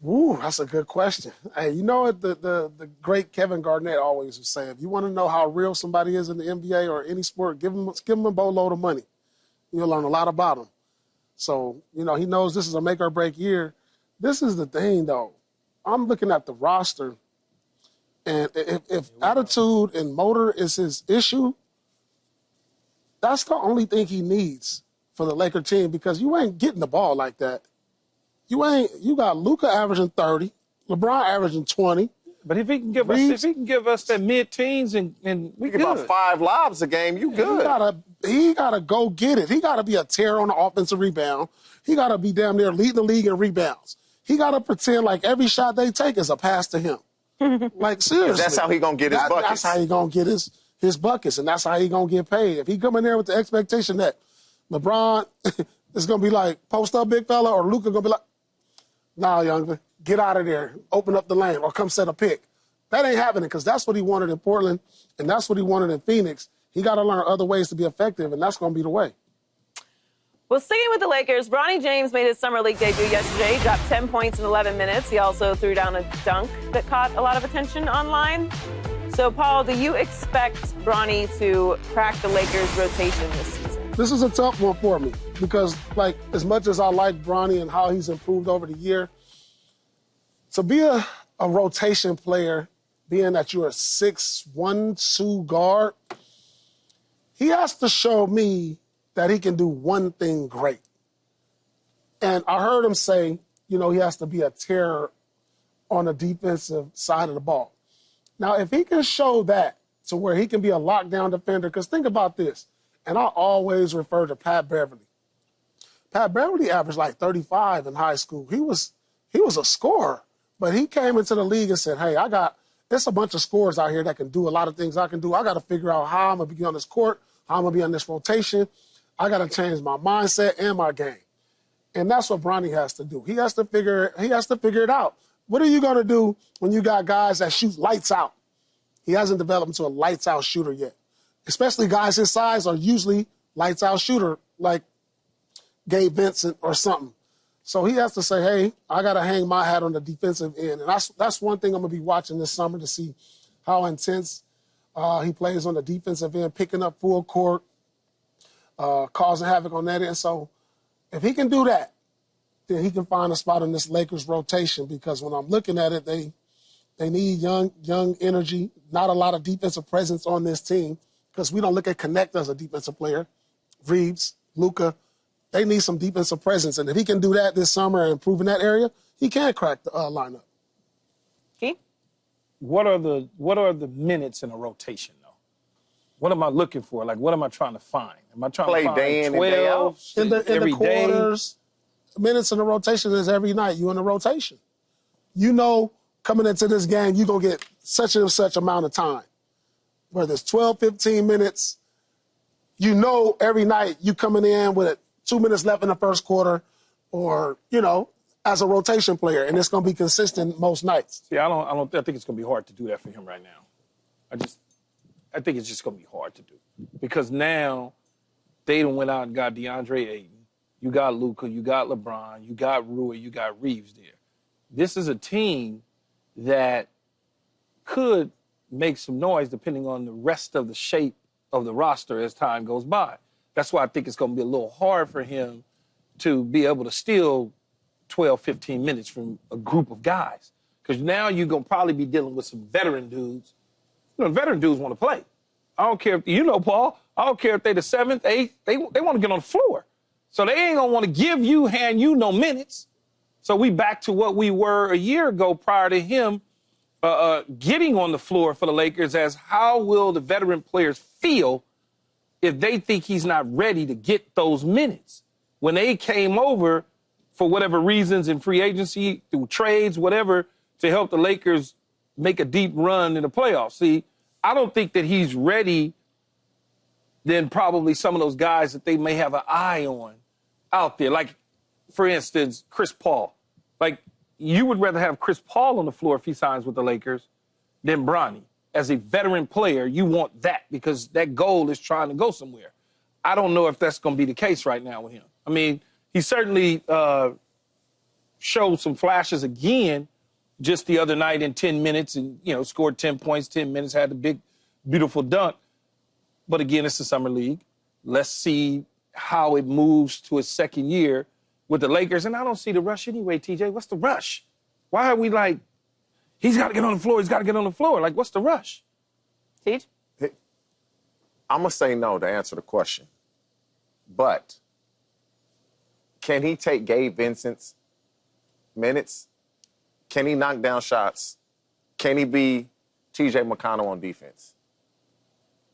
Ooh, that's a good question. Hey, you know what the great Kevin Garnett always would say? If you want to know how real somebody is in the NBA or any sport, give them a boatload of money. You'll learn a lot about them. So, he knows this is a make or break year. This is the thing, though. I'm looking at the roster, and if attitude and motor is his issue, that's the only thing he needs for the Laker team, because you ain't getting the ball like that. You got Luka averaging 30, LeBron averaging 20. But if he can give us that mid-teens and we good. About 5 lobs a game, you good. He gotta go get it. He gotta be a terror on the offensive rebound. He gotta be damn near leading the league in rebounds. He gotta pretend like every shot they take is a pass to him. Like, seriously. That's how he gonna get his buckets. That's how he gonna get his buckets, and that's how he gonna get paid. If he come in there with the expectation that LeBron is gonna be like, post up, big fella, or Luka gonna be like, nah, youngster, get out of there, open up the lane, or come set a pick. That ain't happening, because that's what he wanted in Portland, and that's what he wanted in Phoenix. He got to learn other ways to be effective, and that's going to be the way. Well, sticking with the Lakers, Bronny James made his summer league debut yesterday. He dropped 10 points in 11 minutes. He also threw down a dunk that caught a lot of attention online. So, Paul, do you expect Bronny to crack the Lakers' rotation this season? This is a tough one for me, because, as much as I like Bronny and how he's improved over the year, to be a rotation player, being that you're a 6'1", 2 guard, he has to show me that he can do one thing great. And I heard him say, he has to be a terror on the defensive side of the ball. Now, if he can show that to where he can be a lockdown defender, because think about this, and I always refer to Pat Beverly. Pat Beverly averaged like 35 in high school. He was a scorer, but he came into the league and said, hey, there's a bunch of scorers out here that can do a lot of things I can do. I got to figure out how I'm going to be on this court, how I'm going to be on this rotation. I got to change my mindset and my game. And that's what Bronny has to do. He has to figure it out. What are you going to do when you got guys that shoot lights out? He hasn't developed into a lights out shooter yet. Especially guys his size are usually lights out shooter like Gabe Vincent or something. So he has to say, hey, I got to hang my hat on the defensive end. And that's one thing I'm going to be watching this summer to see how intense he plays on the defensive end, picking up full court, causing havoc on that end. So if he can do that, then he can find a spot in this Lakers rotation, because when I'm looking at it, they need young energy, not a lot of defensive presence on this team, because we don't look at Connect as a defensive player. Reeves, Luka, they need some defensive presence. And if he can do that this summer and improve in that area, he can crack the lineup. Keith? What are the minutes in a rotation, though? What am I looking for? Like, what am I trying to find? Am I trying Play to find day in and day out? 12 In every the quarters, day? minutes in the rotation is every night. You in the rotation. You know coming into this game, you're going to get such and such amount of time. Whether it's 12, 15 minutes, you know every night you coming in with 2 minutes left in the first quarter, or, as a rotation player, and it's going to be consistent most nights. See, I think it's going to be hard to do that for him right now. I think it's just going to be hard to do, because now they done went out and got DeAndre Ayton. You got Luka, you got LeBron, you got Rui, you got Reeves there. This is a team that could make some noise depending on the rest of the shape of the roster as time goes by. That's why I think it's going to be a little hard for him to be able to steal 12, 15 minutes from a group of guys. Because now you're going to probably be dealing with some veteran dudes. Veteran dudes want to play. I don't care if, Paul, I don't care if they're the 7th, 8th, they want to get on the floor. So they ain't going to want to hand you no minutes. So we back to what we were a year ago prior to him getting on the floor for the Lakers, as how will the veteran players feel if they think he's not ready to get those minutes? When they came over for whatever reasons in free agency, through trades, whatever, to help the Lakers make a deep run in the playoffs. See, I don't think that he's ready than probably some of those guys that they may have an eye on out there. Like, for instance, Chris Paul. Like, you would rather have Chris Paul on the floor if he signs with the Lakers than Bronny. As a veteran player, you want that, because that goal is trying to go somewhere. I don't know if that's going to be the case right now with him. I mean, he certainly showed some flashes again just the other night in 10 minutes and, scored 10 points, 10 minutes, had a big, beautiful dunk. But again, it's the Summer League. Let's see how it moves to its second year with the Lakers. And I don't see the rush anyway, TJ. What's the rush? Why are we like, he's got to get on the floor, he's got to get on the floor? Like, what's the rush? Teach? I'm going to say no to answer the question. But can he take Gabe Vincent's minutes? Can he knock down shots? Can he be TJ McConnell on defense?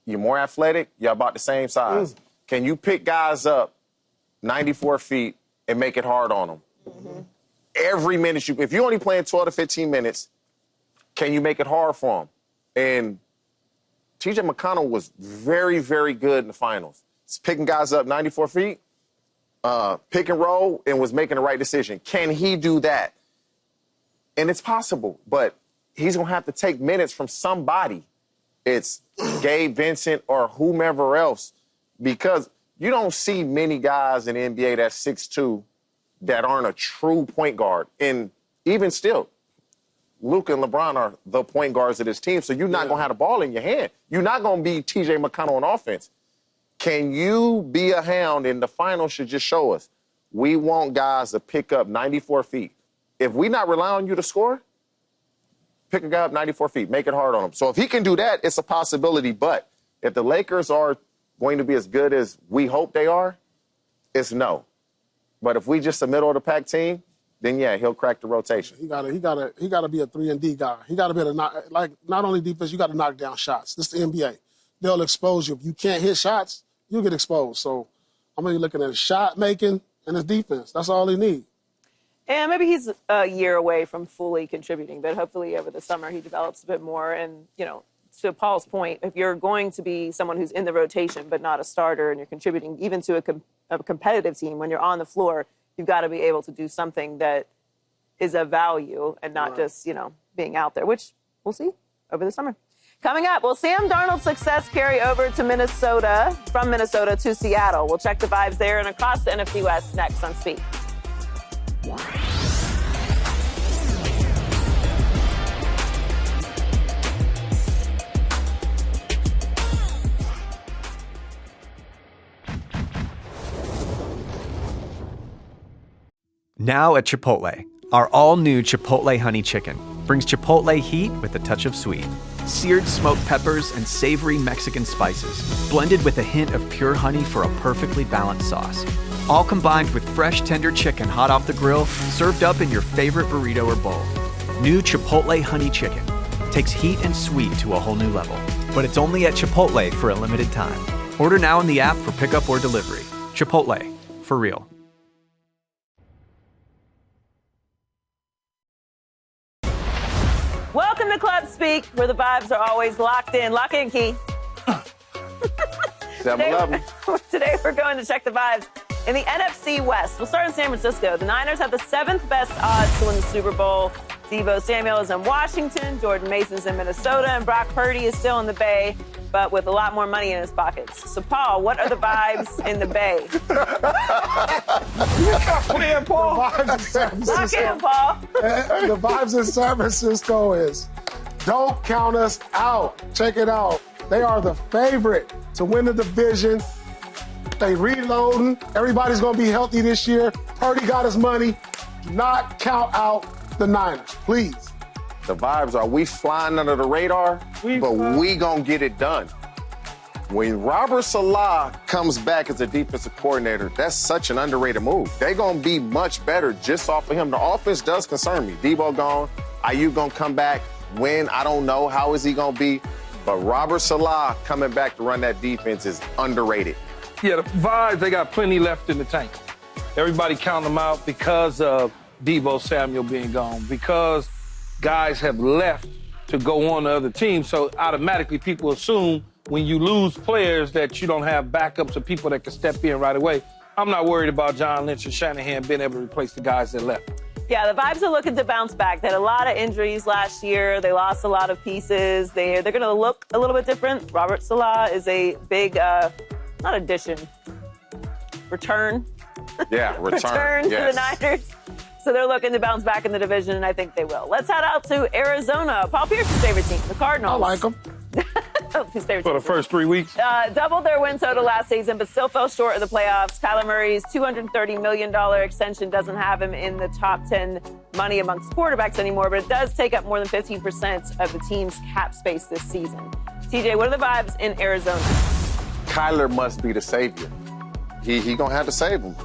You're more athletic. You're about the same size. Can you pick guys up 94 feet and make it hard on them? Mm-hmm. Every minute if you're only playing 12 to 15 minutes, can you make it hard for them? And TJ McConnell was very, very good in the finals. He's picking guys up 94 feet, pick and roll, and was making the right decision. Can he do that? And it's possible, but he's going to have to take minutes from somebody. It's Gabe Vincent or whomever else, because you don't see many guys in the NBA that's 6'2" that aren't a true point guard. And even still, Luka and LeBron are the point guards of this team, so you're not going to have the ball in your hand. You're not going to be TJ McConnell on offense. Can you be a hound? And the finals should just show us. We want guys to pick up 94 feet. If we not rely on you to score, pick a guy up 94 feet, make it hard on him. So if he can do that, it's a possibility. But if the Lakers are going to be as good as we hope they are, it's no. But if we just a middle-of-the-pack team, then, yeah, he'll crack the rotation. He gotta be a 3-and-D guy. He got to be able to not only defense, you got to knock down shots. This is the NBA. They'll expose you. If you can't hit shots, you'll get exposed. So I'm going to be looking at his shot making and his defense. That's all he needs. And maybe he's a year away from fully contributing, but hopefully over the summer he develops a bit more. And, to Paul's point, if you're going to be someone who's in the rotation but not a starter and you're contributing even to a competitive team, when you're on the floor, you've got to be able to do something that is a value and not just, being out there, which we'll see over the summer. Coming up, will Sam Darnold's success carry over to Minnesota, from Minnesota to Seattle? We'll check the vibes there and across the NFC West next on Speed. Now at Chipotle, our all-new Chipotle Honey Chicken brings Chipotle heat with a touch of sweet. Seared smoked peppers and savory Mexican spices, blended with a hint of pure honey for a perfectly balanced sauce. All combined with fresh, tender chicken hot off the grill, served up in your favorite burrito or bowl. New Chipotle Honey Chicken takes heat and sweet to a whole new level. But it's only at Chipotle for a limited time. Order now in the app for pickup or delivery. Chipotle, for real. Welcome to Club Speak, where the vibes are always locked in. Lock in, Key. 7-11. Today we're going to check the vibes in the NFC West. We'll start in San Francisco. The Niners have the 7th best odds to win the Super Bowl. Deebo Samuel is in Washington, Jordan Mason's in Minnesota, and Brock Purdy is still in the Bay, but with a lot more money in his pockets. So, Paul, what are the vibes in the Bay? The vibes in San Lock Francisco. in, Paul. The vibes in San Francisco is, don't count us out. Check it out. They are the favorite to win the division. They reloading. Everybody's going to be healthy this year. Purdy got his money. Do not count out the Niners, please. The vibes are we flying under the radar, but we gonna get it done. When Robert Saleh comes back as a defensive coordinator, that's such an underrated move. They're gonna be much better just off of him. The offense does concern me. Deebo gone, Ayuk gonna come back. When, I don't know. How is he gonna be? But Robert Saleh coming back to run that defense is underrated. Yeah, the vibes, they got plenty left in the tank. Everybody count them out because of Deebo Samuel being gone, because guys have left to go on to other teams. So automatically people assume when you lose players that you don't have backups or people that can step in right away. I'm not worried about John Lynch and Shanahan being able to replace the guys that left. Yeah, the vibes are looking to bounce back. They had a lot of injuries last year. They lost a lot of pieces. They're going to look a little bit different. Robert Saleh is a big, not addition, return. Yeah, return To the Niners. So they're looking to bounce back in the division, and I think they will. Let's head out to Arizona. Paul Pierce's favorite team, the Cardinals. I like them. His favorite For the team. first 3 weeks. Doubled their win total last season, but still fell short of the playoffs. Kyler Murray's $230 million extension doesn't have him in the top 10 money amongst quarterbacks anymore, but it does take up more than 15% of the team's cap space this season. TJ, what are the vibes in Arizona? Kyler must be the savior. He gonna have to save him.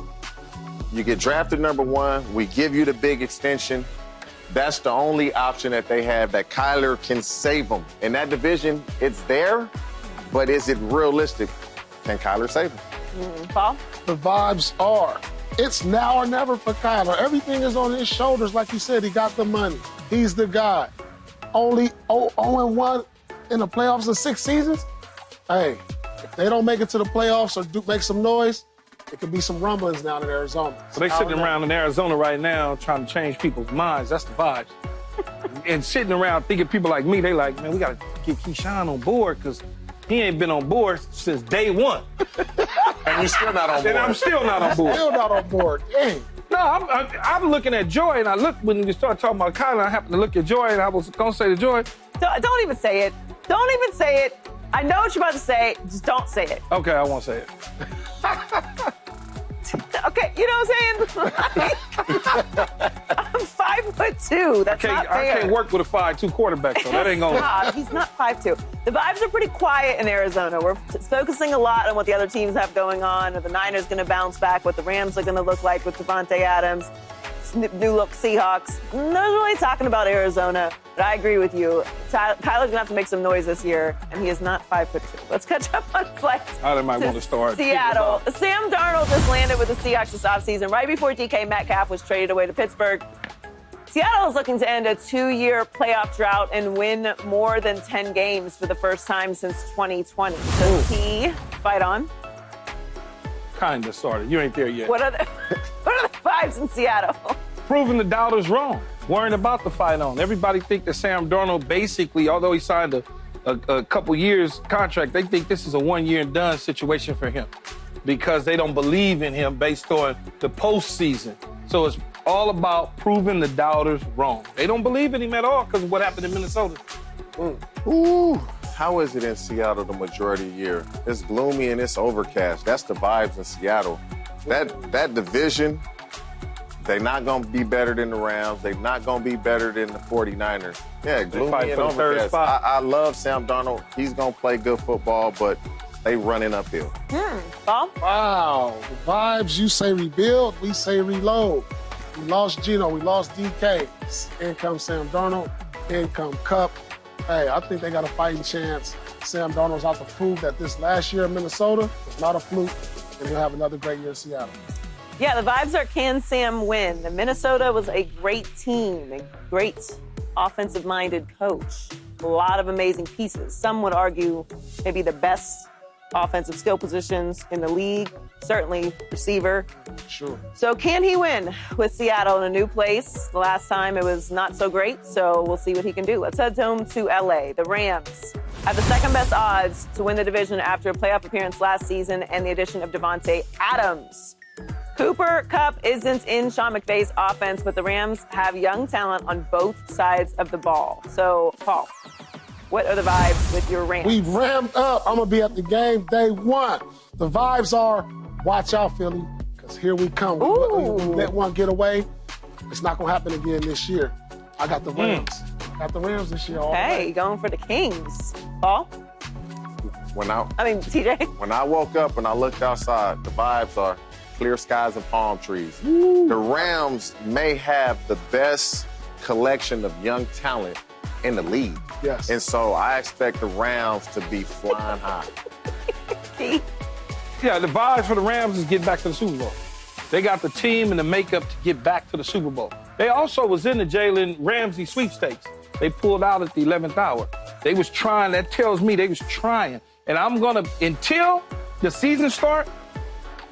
You get drafted number 1, we give you the big extension. That's the only option that they have that Kyler can save them. In that division, it's there, but is it realistic? Can Kyler save them? Paul? The vibes are, it's now or never for Kyler. Everything is on his shoulders. Like you said, he got the money. He's the guy. Only 0-1 in the playoffs in 6 seasons? Hey, if they don't make it to the playoffs or make some noise, it could be some rumblings down in Arizona. So they sitting around in Arizona right now trying to change people's minds. That's the vibes. And sitting around thinking people like me, they like, man, we got to get Keyshawn on board because he ain't been on board since day 1. And you're still not on board. And I'm still not on board. Still not on board. Dang. No, I'm looking at Joy, and I looked when we started talking about Kyler, I happened to look at Joy, and I was going to say to Joy. Don't even say it. Don't even say it. I know what you're about to say. Just don't say it. Okay, I won't say it. Okay, you know what I'm saying? I'm 5'2". That's not fair. I can't work with a 5'2" quarterback, so that ain't going to... Stop. He's not 5'2". The vibes are pretty quiet in Arizona. We're focusing a lot on what the other teams have going on. Are the Niners going to bounce back? What the Rams are going to look like with Devontae Adams? New-look Seahawks. Nobody's really talking about Arizona, but I agree with you. Kyler's going to have to make some noise this year, and he is not 5'2". Let's catch up on flights. I might want to start. Seattle. Sam Darnold just landed with the Seahawks this offseason, right before DK Metcalf was traded away to Pittsburgh. Seattle is looking to end a 2-year playoff drought and win more than 10 games for the first time since 2020. So he fight on. Kind of, sort of. You ain't there yet. What are the vibes in Seattle? proving the doubters wrong, worrying about the fight on. Everybody think that Sam Darnold basically, although he signed a couple years contract, they think this is a one-year-and-done situation for him because they don't believe in him based on the postseason. So it's all about proving the doubters wrong. They don't believe in him at all because of what happened in Minnesota. Ooh, how is it in Seattle the majority of the year? It's gloomy and it's overcast. That's the vibes in Seattle. That division, they're not going to be better than the Rams. They're not going to be better than the 49ers. Yeah, gloomy and overcast. I love Sam Darnold. He's going to play good football, but they running uphill. Paul? Wow. The vibes, you say rebuild, we say reload. We lost Geno, we lost DK. In comes Sam Darnold, in come Kupp. Hey, I think they got a fighting chance. Sam Darnold's out to prove that this last year in Minnesota was not a fluke, and he'll have another great year in Seattle. Yeah, the vibes are, can Sam win? The Minnesota was a great team, a great offensive-minded coach, a lot of amazing pieces. Some would argue maybe the best offensive skill positions in the league, certainly receiver. Sure. So can he win with Seattle in a new place? The last time it was not so great, so we'll see what he can do. Let's head home to LA. The Rams have the second best odds to win the division after a playoff appearance last season and the addition of Devontae Adams. Cooper Kupp isn't in Sean McVay's offense, but the Rams have young talent on both sides of the ball. So, Paul, what are the vibes with your Rams? We ramped up. I'm going to be at the game day one. The vibes are, watch out, Philly, because here we come. We let one get away. It's not going to happen again this year. I got the Rams. Got the Rams this year. Hey, going for the Kings. Paul? TJ? When I woke up and I looked outside, the vibes are clear skies and palm trees. The Rams may have the best collection of young talent in the league. Yes. And so I expect the Rams to be flying high. Yeah, the vibes for the Rams is getting back to the Super Bowl. They got the team and the makeup to get back to the Super Bowl. They also was in the Jalen Ramsey sweepstakes. They pulled out at the 11th hour. They was trying. That tells me they was trying. And I'm going to, until the season start,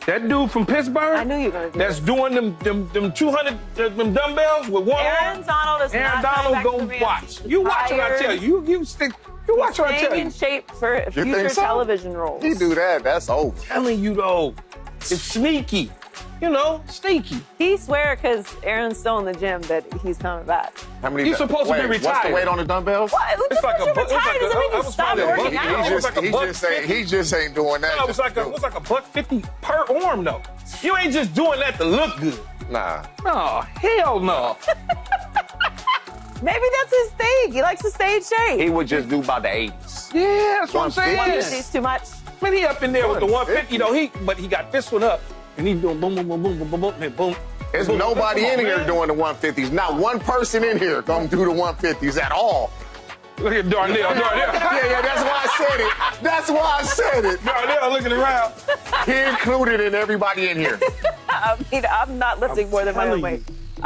that dude from Pittsburgh, I knew you were going to do that's doing them 200 them dumbbells with one Aaron Donald is Aaron not Donald coming back to the go Rams. watch. You watch what I tell you. You watch what I tell Staying you. in shape for You future think so? television roles. He do that, that's over. Telling you though, it's sneaky. You know, sneaky. He swear because Aaron's still in the gym that he's coming back. How many? He's supposed to be What's retired. the weight on the dumbbells? What? It's like a You're bu- it's like retired a- doesn't mean I you was stop probably a working buck- out. It was like a buck He just ain't doing that. No, it was like $150 per arm though. You ain't just doing that to look good. Nah. No, hell no. Maybe that's his thing. He likes to stay in shape. He would just do about the 80s. Yeah, that's what I'm saying. 150. He's too much. Man, he up in there with the 150 though. But he got this one up, and he doing boom, boom, boom, boom, boom, boom, boom, and boom. There's boom. nobody Come on, in here man. doing the 150s. Not one person in here gonna do the 150s at all. Look at Darnell. Yeah, that's why I said it. That's why I said it. Darnell looking around. He included in everybody in here. I mean, I'm not lifting more than my own telling weight. you. The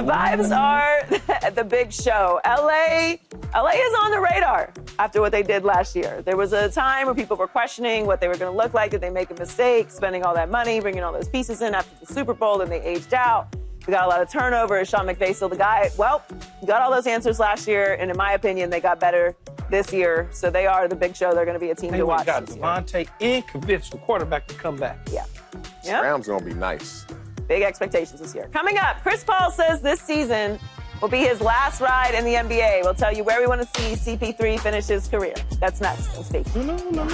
vibes are the big show. LA is on the radar after what they did last year. There was a time where people were questioning what they were going to look like. Did they make a mistake spending all that money, bringing all those pieces in after the Super Bowl, and they aged out? We got a lot of turnover. Is Sean McVay still the guy? Well, got all those answers last year, and in my opinion, they got better this year. So they are the big show. They're going to be a team They to went watch got this year. Devontae and convinced the quarterback to come back. Yeah. Yeah. Rams gonna be nice. Big expectations this year. Coming up, Chris Paul says this season will be his last ride in the NBA. We'll tell you where we want to see CP3 finish his career. That's next on Stay Tuned. No.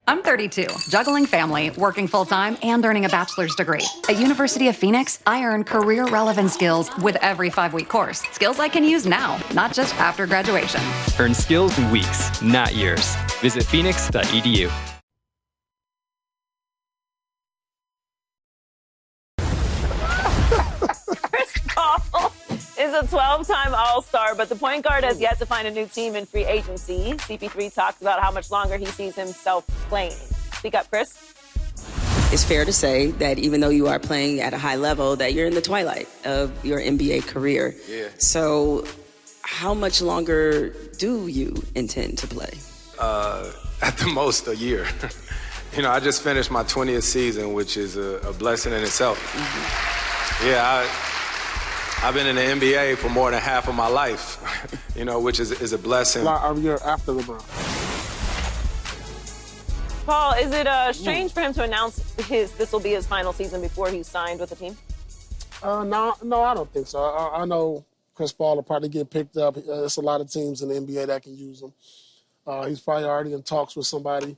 I'm 32, juggling family, working full-time, and earning a bachelor's degree. At University of Phoenix, I earn career-relevant skills with every 5-week course. Skills I can use now, not just after graduation. Earn skills in weeks, not years. Visit phoenix.edu. Chris Paul is a 12-time All-Star, but the point guard has yet to find a new team in free agency. CP3 talks about how much longer he sees himself playing. Speak up, Chris. It's fair to say that even though you are playing at a high level, that you're in the twilight of your NBA career. Yeah. So how much longer do you intend to play? At the most, a year. I just finished my 20th season, which is a blessing in itself. Mm-hmm. Yeah, I've been in the NBA for more than half of my life, which is a blessing. A year after LeBron. Paul, is it strange for him to announce this will be his final season before he's signed with the team? No, I don't think so. I know Chris Paul will probably get picked up. There's a lot of teams in the NBA that can use him. He's probably already in talks with somebody.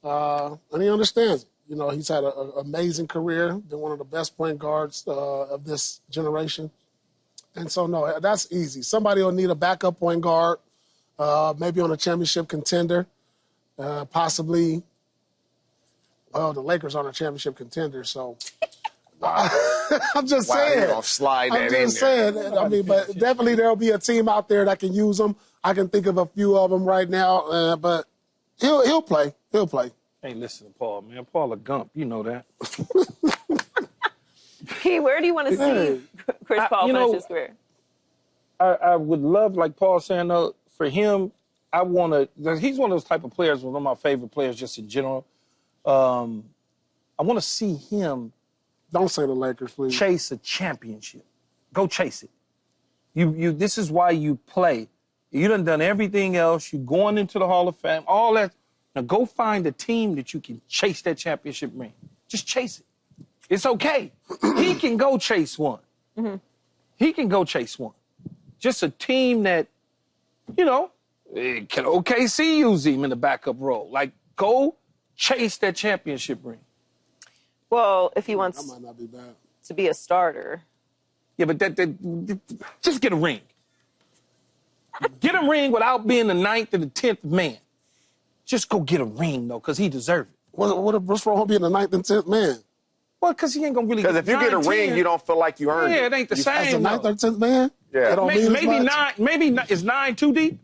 And he understands it. He's had an amazing career, been one of the best point guards of this generation. And so, no, that's easy. Somebody will need a backup point guard, maybe on a championship contender, possibly. Well, the Lakers aren't a championship contender, so I'm just saying. You don't slide that in there. I'm just saying. But definitely there'll be a team out there that can use him. I can think of a few of them right now, but he'll play. He'll play. Hey, listen to Paul, man. Paul a Gump. You know that. Key, where do you want to see Chris Paul finish his career? I would love, like Paul saying, for him, I want to. He's one of those type of players, one of my favorite players just in general. I want to see him. Don't say the Lakers, please. Chase a championship. Go chase it. You. This is why you play. You done everything else. You're going into the Hall of Fame. All that. Now go find a team that you can chase that championship ring. Just chase it. It's okay. He can go chase one. Mm-hmm. He can go chase one. Just a team that, can OKC use him in the backup role? Like, go chase that championship ring. Well, if he wants that might not be bad. To be a starter. Yeah, but just get a ring. Get a ring without being the 9th or the 10th man. Just go get a ring, though, because he deserves it. What's wrong with being the 9th and 10th man? Well, because he ain't going to really get Because if you get a ring, you don't feel like you earned it. Yeah, it ain't the same, As the 9th or 10th man? Yeah. Maybe is 9 too deep?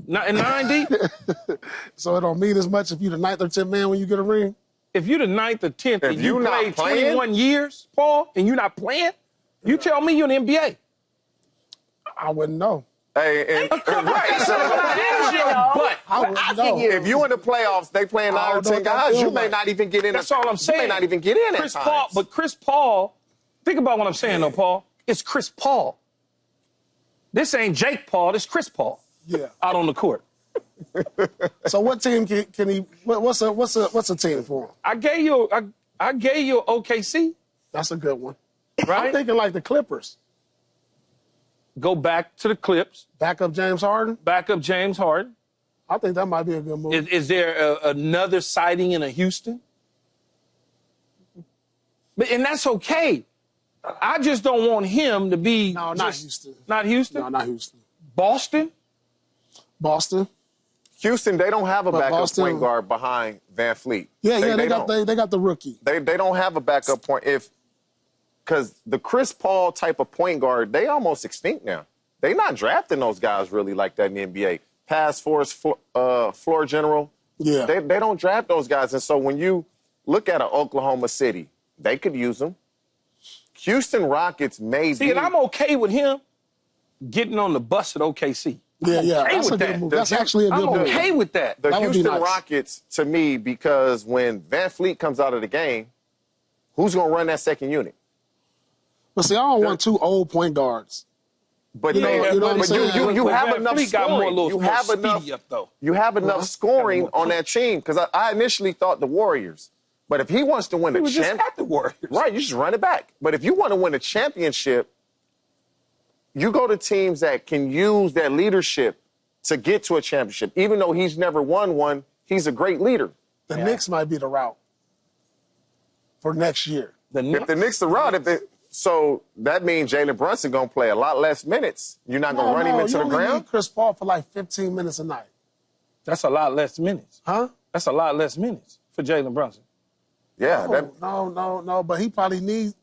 Is 9 deep? So it don't mean as much if you're the 9th or 10th man when you get a ring? If you're the 9th or 10th and you played 21 years, Paul, and you're not playing, you tell me you're in the NBA. I wouldn't know. Hey, right. So, if you in the playoffs, they playing 9 or 10 guys, you may not even get in. That's all I'm saying. You may not even get in at times. But Chris Paul, think about what I'm saying, though, Paul. It's Chris Paul. This ain't Jake Paul. This Chris Paul. Yeah. Out on the court. So what team can he? What's a team for him? I gave you OKC. That's a good one. Right? I'm thinking like the Clippers. Go back to the Clips. Back up James Harden? Back up James Harden. I think that might be a good move. Is there another sighting in a Houston? And that's okay. I just don't want him to be... No, not Houston. Not Houston? No, not Houston. Boston? Houston, they don't have a backup point guard behind Van Fleet. Yeah, they got the rookie. They don't have a backup point. Because the Chris Paul type of point guard, they almost extinct now. They not drafting those guys really like that in the NBA. Pass force, floor general. Yeah. They don't draft those guys. And so when you look at an Oklahoma City, they could use them. Houston Rockets may See, and I'm okay with him getting on the bus at OKC. Yeah, that's a good move. That's actually a good move. I'm okay with that. The Houston Rockets, to me, because when Van Fleet comes out of the game, who's going to run that second unit? But see, I don't want 2 old point guards. But you have enough scoring. You have enough scoring on that team. Because I initially thought the Warriors. But if he wants to win a championship, the Warriors. Right, you just run it back. But if you want to win a championship, you go to teams that can use that leadership to get to a championship. Even though he's never won one, he's a great leader. The Knicks might be the route for next year. If the Knicks the route, so that means Jalen Brunson going to play a lot less minutes. You're not going to run him into the ground? You need Chris Paul for like 15 minutes a night. That's a lot less minutes. Huh? That's a lot less minutes for Jalen Brunson. Yeah. No, but he probably needs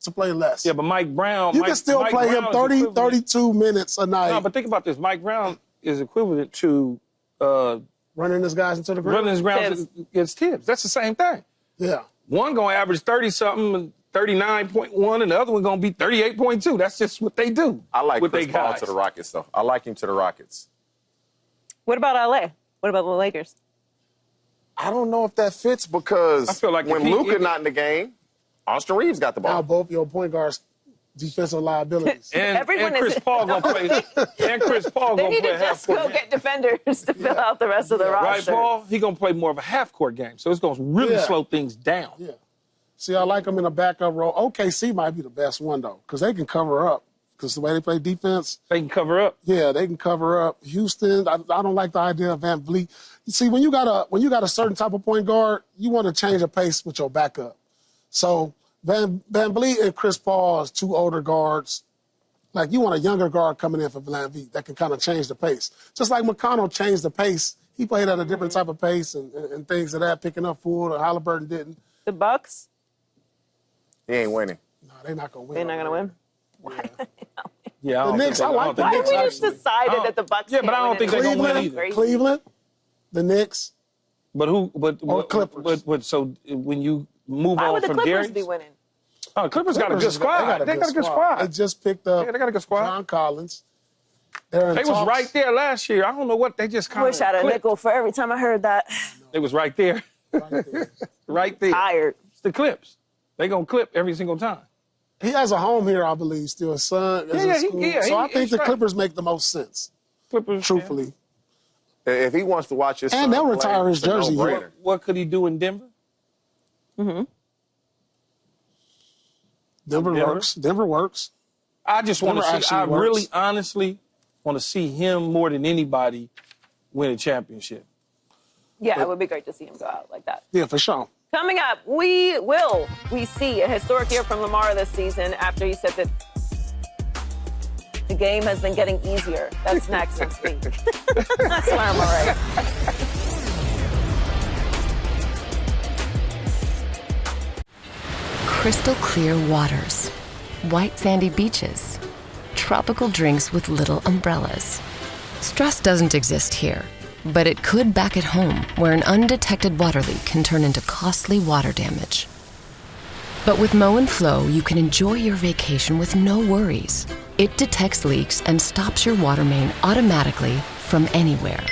to play less. Yeah, but Mike Brown... You can still play him 30, 32 minutes a night. No, but think about this. Mike Brown is equivalent to... running his guys into the ground? Running his ground against Tibbs. That's the same thing. Yeah. One going to average 30-something and 39.1, and the other one going to be 38.2. That's just what they do. I like with Chris they Paul guys. to the Rockets, though. I like him to the Rockets. What about LA? What about the Lakers? I don't know if that fits because I feel like when Luka not in the game, Austin Reeves got the ball. Now both your point guards defensive liabilities. And Chris Paul going to play. And Chris Paul They going to need play to a just go half-court game. get defenders to fill out the rest of the Right, roster. Paul? He going to play more of a half-court game, so it's going to really slow things down. Yeah. See, I like them in a backup role. OKC might be the best one, though, because they can cover up. Because the way they play defense. They can cover up? Yeah, they can cover up. Houston, I don't like the idea of Van Vliet. You see, when you got a certain type of point guard, you want to change the pace with your backup. So Van Vliet and Chris Paul is two older guards. Like, you want a younger guard coming in for Van Vliet that can kind of change the pace. Just like McConnell changed the pace. He played at a different type of pace and things of that, picking up Ford, or Halliburton didn't. The Bucks? He ain't winning. No, they're not going to win. They're not going to win? Yeah, The Knicks, I like the Why Knicks. we just decided that the Bucks Yeah, but I don't think they're going to win either. Cleveland, the Knicks. But who? Or Clippers. But so when you move Why on would the from Clippers Darius, be winning? oh, Clippers got a good squad. They got a good squad. They just picked up Yeah, they got a good squad. John Collins. They're in They was talks. right there last year. I don't know what they just I kind of. wish I had a nickel for every time I heard that. They was right there. Right there. Tired. It's the Clips. They gonna clip every single time. He has a home here, I believe, still. His son is in school. So I think the Clippers make the most sense, Clippers, truthfully. If he wants to watch his son And they'll play, retire his it's a jersey here. no-brainer. What could he do in Denver? Denver works. Denver works. I just want to Denver see. actually I works. really, honestly, want to see him more than anybody win a championship. Yeah, it would be great to see him go out like that. Yeah, for sure. Coming up, we see a historic year from Lamar this season after he said that the game has been getting easier. That's next in Speak. That's why I'm all right. Crystal clear waters, white sandy beaches, tropical drinks with little umbrellas. Stress doesn't exist here, but it could back at home, where an undetected water leak can turn into costly water damage. But with Mow and Flow, you can enjoy your vacation with no worries. It detects leaks and stops your water main automatically from anywhere.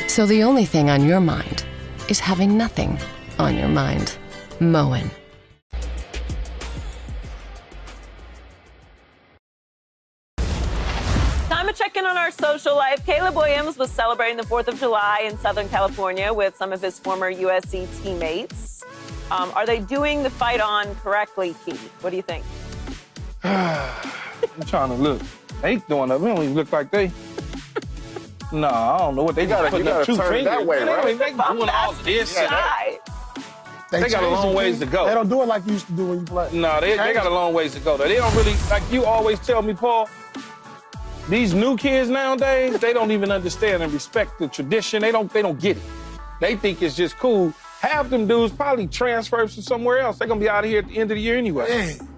So the only thing on your mind is having nothing on your mind. Moen. Time to check in on our social life. Caleb Williams was celebrating the 4th of July in Southern California with some of his former USC teammates. Are they doing the fight on correctly, Keith? What do you think? I'm trying to look. They doing it. They don't even look like they. No, I don't know what they got. You gotta turn it that way, right? They doing all this. They got a changed long it, ways Keith. to go. They don't do it like you used to do when you play. No, they got a long ways to go. They don't really, like you always tell me, Paul, these new kids nowadays, they don't even understand and respect the tradition. They don't get it. They think it's just cool. Half them dudes probably transfer to somewhere else. They're going to be out of here at the end of the year anyway. Dang.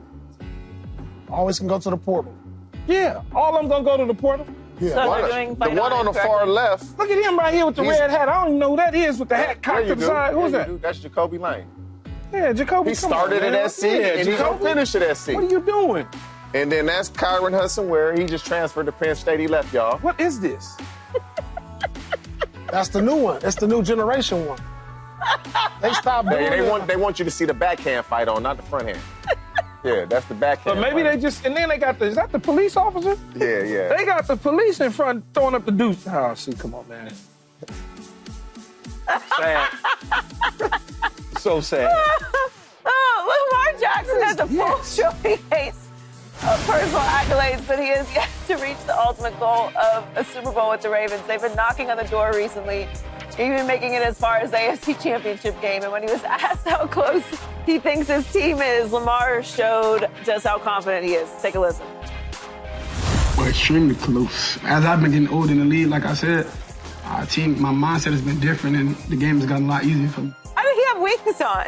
Always can go to the portal. Yeah, all of them going to go to the portal. Yeah. So they're doing The fight one on the far left. Look at him right here with the red hat. I don't even know who that is with the hat cocked to the side. Who's that? That's Jacoby Lane. Yeah, Jacoby. He come on, started man. at SC, Yeah, and he's going to Jacoby. finish at SC. What are you doing? And then that's Kyron Hudson, where he just transferred to Penn State. He left, y'all. What is this? That's the new one. It's the new generation one. They stopped doing it. They want you to see the backhand fight on, not the front hand. Yeah, that's the backhand. But maybe fight. they just, and then they got is that the police officer? Yeah. They got the police in front throwing up the deuce. Oh, see, come on, man. Sad. So sad. Oh, Lamar Jackson has a full showcase of personal accolades, but he has yet to reach the ultimate goal of a Super Bowl with the Ravens. They've been knocking on the door recently, even making it as far as the AFC Championship game. And when he was asked how close he thinks his team is, Lamar showed just how confident he is. Take a listen. We're extremely close. As I've been getting older in the league, like I said, our team, my mindset has been different, and the game has gotten a lot easier for me. How did he have wings on?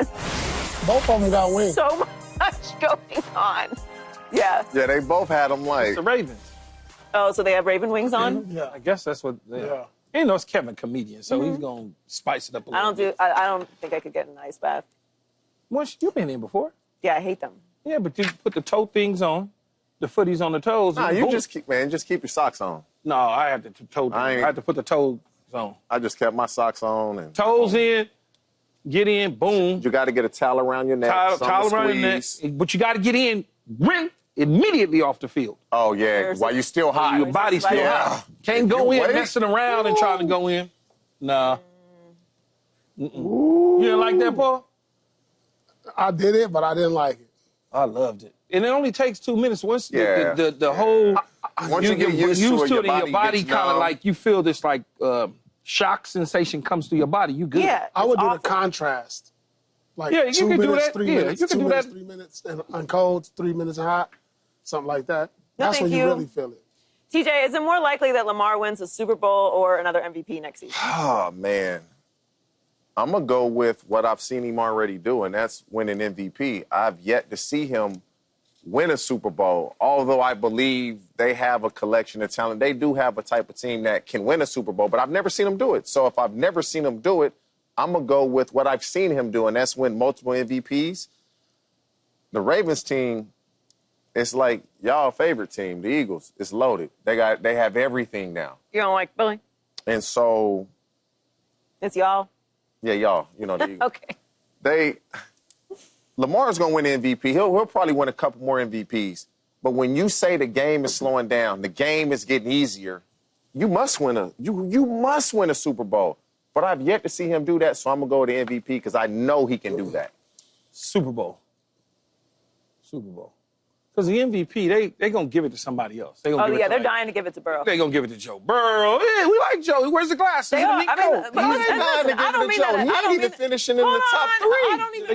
Both of them got wings. So much going on. Yeah. Yeah, they both had them like. It's the Ravens. Oh, so they have Raven wings on? Yeah. I guess that's what. Yeah. You know, it's Kevin comedian, so he's gonna spice it up a little. I don't think I could get in an ice bath. Once you've been in before. Yeah, I hate them. Yeah, but you put the toe things on, the footies on the toes. Nah, you just keep your socks on. No, I have to I have to put the toes on. I just kept my socks on and toes in, get in, boom. You got to get a towel around your neck, towel around your neck, but you got to get in immediately off the field. Oh yeah, while you're still hot. Your body's still hot. Can't go in messing around and trying to go in. Nah. You didn't like that, Paul? I did it, but I didn't like it. I loved it. And it only takes 2 minutes. Once the whole, once you get used to it, your body kind of like, you feel this like shock sensation comes through your body. You good. Yeah, I would do the contrast. Like you 2 can do minutes, that. 3 Yeah, minutes, you can 2 do minutes, that. 3 minutes and cold, 3 minutes and hot, something like that. No, That's thank when you you. really feel it. TJ, is it more likely that Lamar wins a Super Bowl or another MVP next season? Oh, man. I'm going to go with what I've seen him already do, and that's win an MVP. I've yet to see him win a Super Bowl, although I believe they have a collection of talent. They do have a type of team that can win a Super Bowl, but I've never seen him do it. So if I've never seen him do it, I'm going to go with what I've seen him do, and that's win multiple MVPs. The Ravens team, it's like y'all favorite team, the Eagles. It's loaded. They have everything now. You don't like Billy? And so... It's y'all? Yeah, y'all. You know the Eagles. Okay. Lamar's going to win the MVP. He'll probably win a couple more MVPs. But when you say the game is slowing down, the game is getting easier, you must win a Super Bowl. But I've yet to see him do that, so I'm going to go with the MVP because I know he can do that. Super Bowl. Because the MVP, they going to give it to somebody else. They're dying to give it to Burrow. They're going to give it to Joe Burrow. Yeah, we like Joe. He wears the glasses. They are. I don't mean that. He ain't even finishing in the top 3.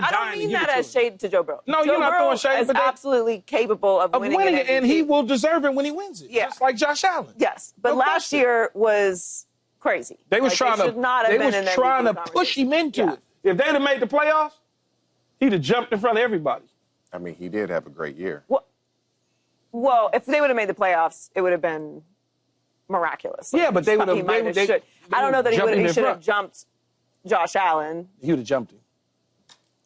I don't mean that as shade to Joe Burrow. No, Joe you're not Burrow throwing shade. is absolutely capable of winning an MVP. And he will deserve it when he wins it. Yeah. Just like Josh Allen. Yes, but last year was crazy. They was trying to push him into it. If they'd have made the playoffs, he'd have jumped in front of everybody. I mean, he did have a great year. Well, if they would have made the playoffs, it would have been miraculous. Yeah, but they would have. I don't know that he should have jumped Josh Allen. He would have jumped him.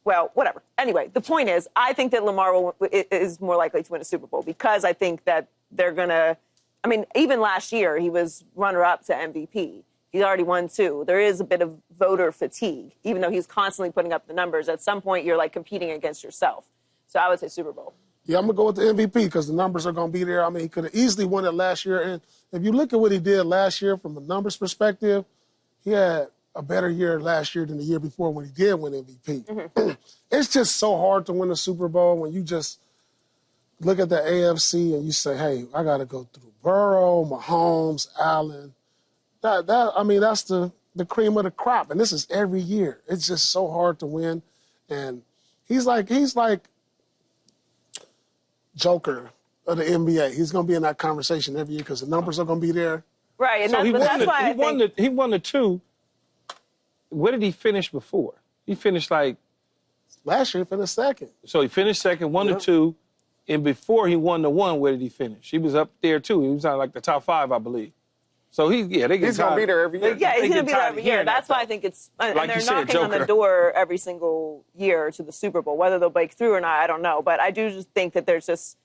Well, whatever. Anyway, the point is, I think that Lamar is more likely to win a Super Bowl because I think that they're going to... I mean, even last year, he was runner-up to MVP. He's already won 2. There is a bit of voter fatigue. Even though he's constantly putting up the numbers, at some point, you're, like, competing against yourself. So I would say Super Bowl. Yeah, I'm going to go with the MVP because the numbers are going to be there. I mean, he could have easily won it last year. And if you look at what he did last year from a numbers perspective, he had a better year last year than the year before when he did win MVP. Mm-hmm. It's just so hard to win a Super Bowl when you just look at the AFC and you say, hey, I got to go through Burrow, Mahomes, Allen. That's the cream of the crop. And this is every year. It's just so hard to win. And he's like Joker of the NBA. He's going to be in that conversation every year because the numbers are going to be there. Right, and so that's why I think... He won the 2. Where did he finish before? He finished like... Last year, he finished second. So he finished second, won the 2, and before he won the 1, where did he finish? He was up there, too. He was on like the top 5, I believe. So he's going to be there every year. Yeah, he's going to be there every year. That's why I think it's... And like they're knocking on the door every single year to the Super Bowl. Whether they'll break through or not, I don't know. But I do just think that there's just,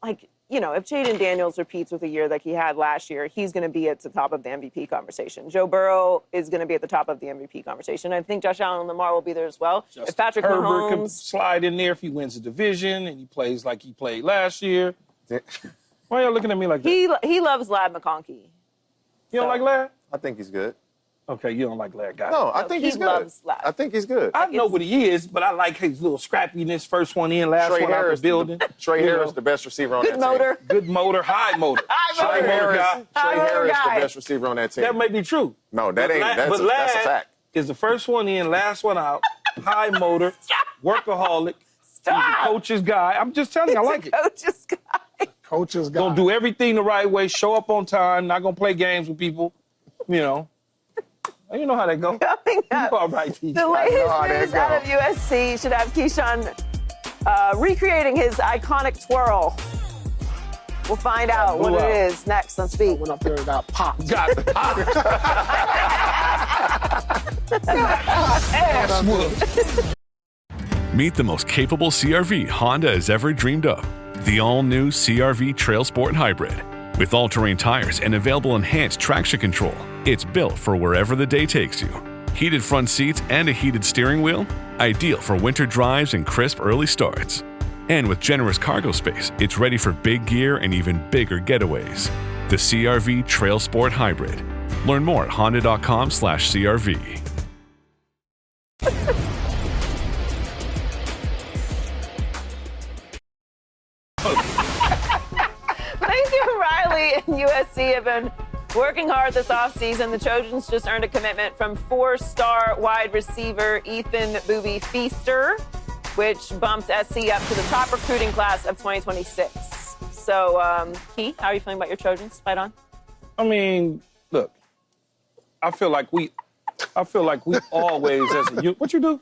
like, you know, if Jaden Daniels repeats with a year like he had last year, he's going to be at the top of the MVP conversation. Joe Burrow is going to be at the top of the MVP conversation. I think Josh Allen and Lamar will be there as well. If Patrick Herbert Mahomes... can slide in there if he wins the division and he plays like he played last year. Why are y'all looking at me like that? He loves Lad McConkey. You don't like Ladd? I think he's good. Okay, you don't like Ladd, guy. No, I think he's good. Loves Ladd. I think he's good. I know what he is, but I like his little scrappiness. First one in, last one out the building. Trey Harris, the best receiver on that team. Good motor, high motor. Trey Harris, the best receiver on that team. That may be true. No, that ain't. That's a fact. Is the first one in, last one out. High motor, workaholic. He's a coach's guy. I'm just telling you, I like it. Coach's guy. Coach's guy. Gonna do everything the right way. Show up on time. Not gonna play games with people. You know. You know how that goes. Coming up, all right, TJ. The latest news out of USC should have Keyshawn recreating his iconic twirl. We'll find out what it is next on Speed. Went up there and got popped. Got popped. Meet the most capable CR-V Honda has ever dreamed of. The all-new CR-V Trail Sport Hybrid. With all-terrain tires and available enhanced traction control, it's built for wherever the day takes you. Heated front seats and a heated steering wheel, ideal for winter drives and crisp early starts. And with generous cargo space, it's ready for big gear and even bigger getaways. The CR-V Trail Sport Hybrid. Learn more at honda.com/CRV. Lincoln Riley and USC have been working hard this offseason. The Trojans just earned a commitment from 4-star wide receiver Ethan Booby Feaster, which bumped SC up to the top recruiting class of 2026. So, Key, how are you feeling about your Trojans? Fight on. I mean, look, I feel like we always as a what you do?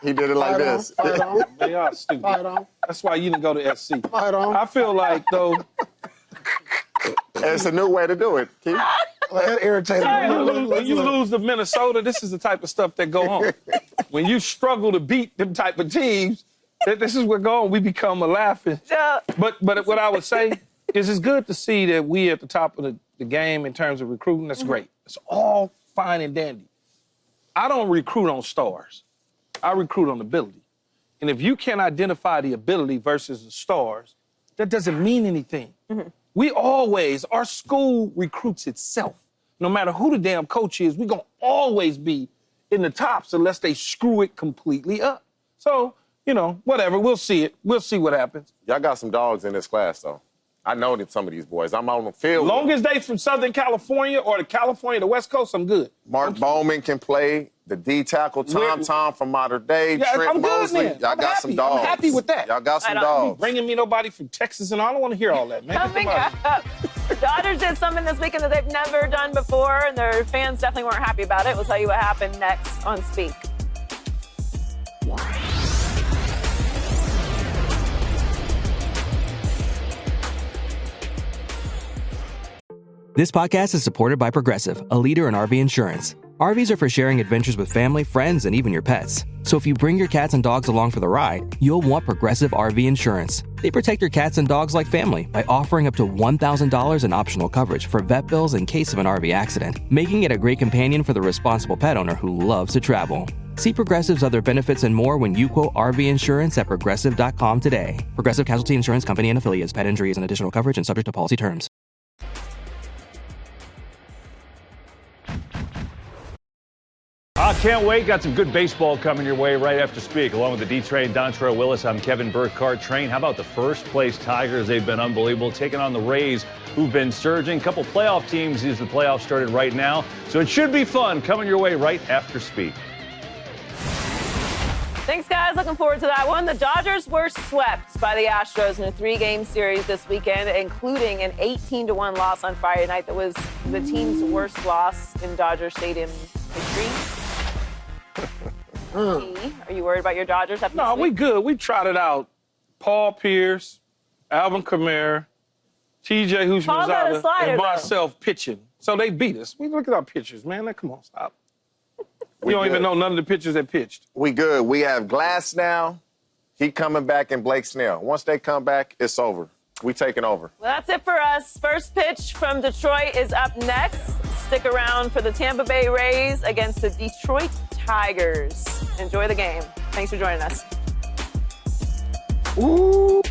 He did it like this. Fight on. Man, y'all stupid. Fight on. That's why you didn't go to SC. Fight on. I feel like though. It's a new way to do it, Keith. That irritated me. When you lose to Minnesota, this is the type of stuff that go on. When you struggle to beat them type of teams, this is what go on. We become a laughing. But what I would say is it's good to see that we at the top of the game in terms of recruiting. That's great. It's all fine and dandy. I don't recruit on stars. I recruit on ability. And if you can't identify the ability versus the stars, that doesn't mean anything. Our school recruits itself. No matter who the damn coach is, we're going to always be in the tops unless they screw it completely up. So, whatever. We'll see it. We'll see what happens. Y'all got some dogs in this class, though. I know that some of these boys. I'm on the field. As long as they from Southern California or the West Coast, I'm good. Mark Bowman can play. The D tackle, Tom from Mater Dei, Trent I'm Mosley. Good, Y'all got some dogs. I'm happy with that. Y'all got some dogs. Bringing me nobody from Texas and all. I don't want to hear all that, man. Coming up, the Dodgers did something this weekend that they've never done before, and their fans definitely weren't happy about it. We'll tell you what happened next on Speak. This podcast is supported by Progressive, a leader in RV insurance. RVs are for sharing adventures with family, friends, and even your pets. So if you bring your cats and dogs along for the ride, you'll want Progressive RV Insurance. They protect your cats and dogs like family by offering up to $1,000 in optional coverage for vet bills in case of an RV accident, making it a great companion for the responsible pet owner who loves to travel. See Progressive's other benefits and more when you quote RV insurance at Progressive.com today. Progressive Casualty Insurance Company and Affiliates. Pet injury is an additional coverage and subject to policy terms. Can't wait. Got some good baseball coming your way right after Speak. Along with the D-Train, Dontrell Willis, I'm Kevin Burkhardt. Train, how about the first place Tigers? They've been unbelievable, taking on the Rays, who've been surging. A couple playoff teams as the playoffs started right now. So it should be fun coming your way right after Speak. Thanks, guys. Looking forward to that one. The Dodgers were swept by the Astros in a 3-game series this weekend, including an 18-1 loss on Friday night. That was the team's worst loss in Dodger Stadium history. Are you worried about your Dodgers? No, we good. We trotted out Paul Pierce, Alvin Kamara, TJ Houshmandzadeh, and myself pitching. So they beat us. We look at our pitchers, man. Like, come on, stop. We don't even know none of the pitchers that pitched. We good. We have Glass now. He coming back and Blake Snell. Once they come back, it's over. We taking over. Well, that's it for us. First pitch from Detroit is up next. Stick around for the Tampa Bay Rays against the Detroit Tigers. Enjoy the game. Thanks for joining us. Ooh.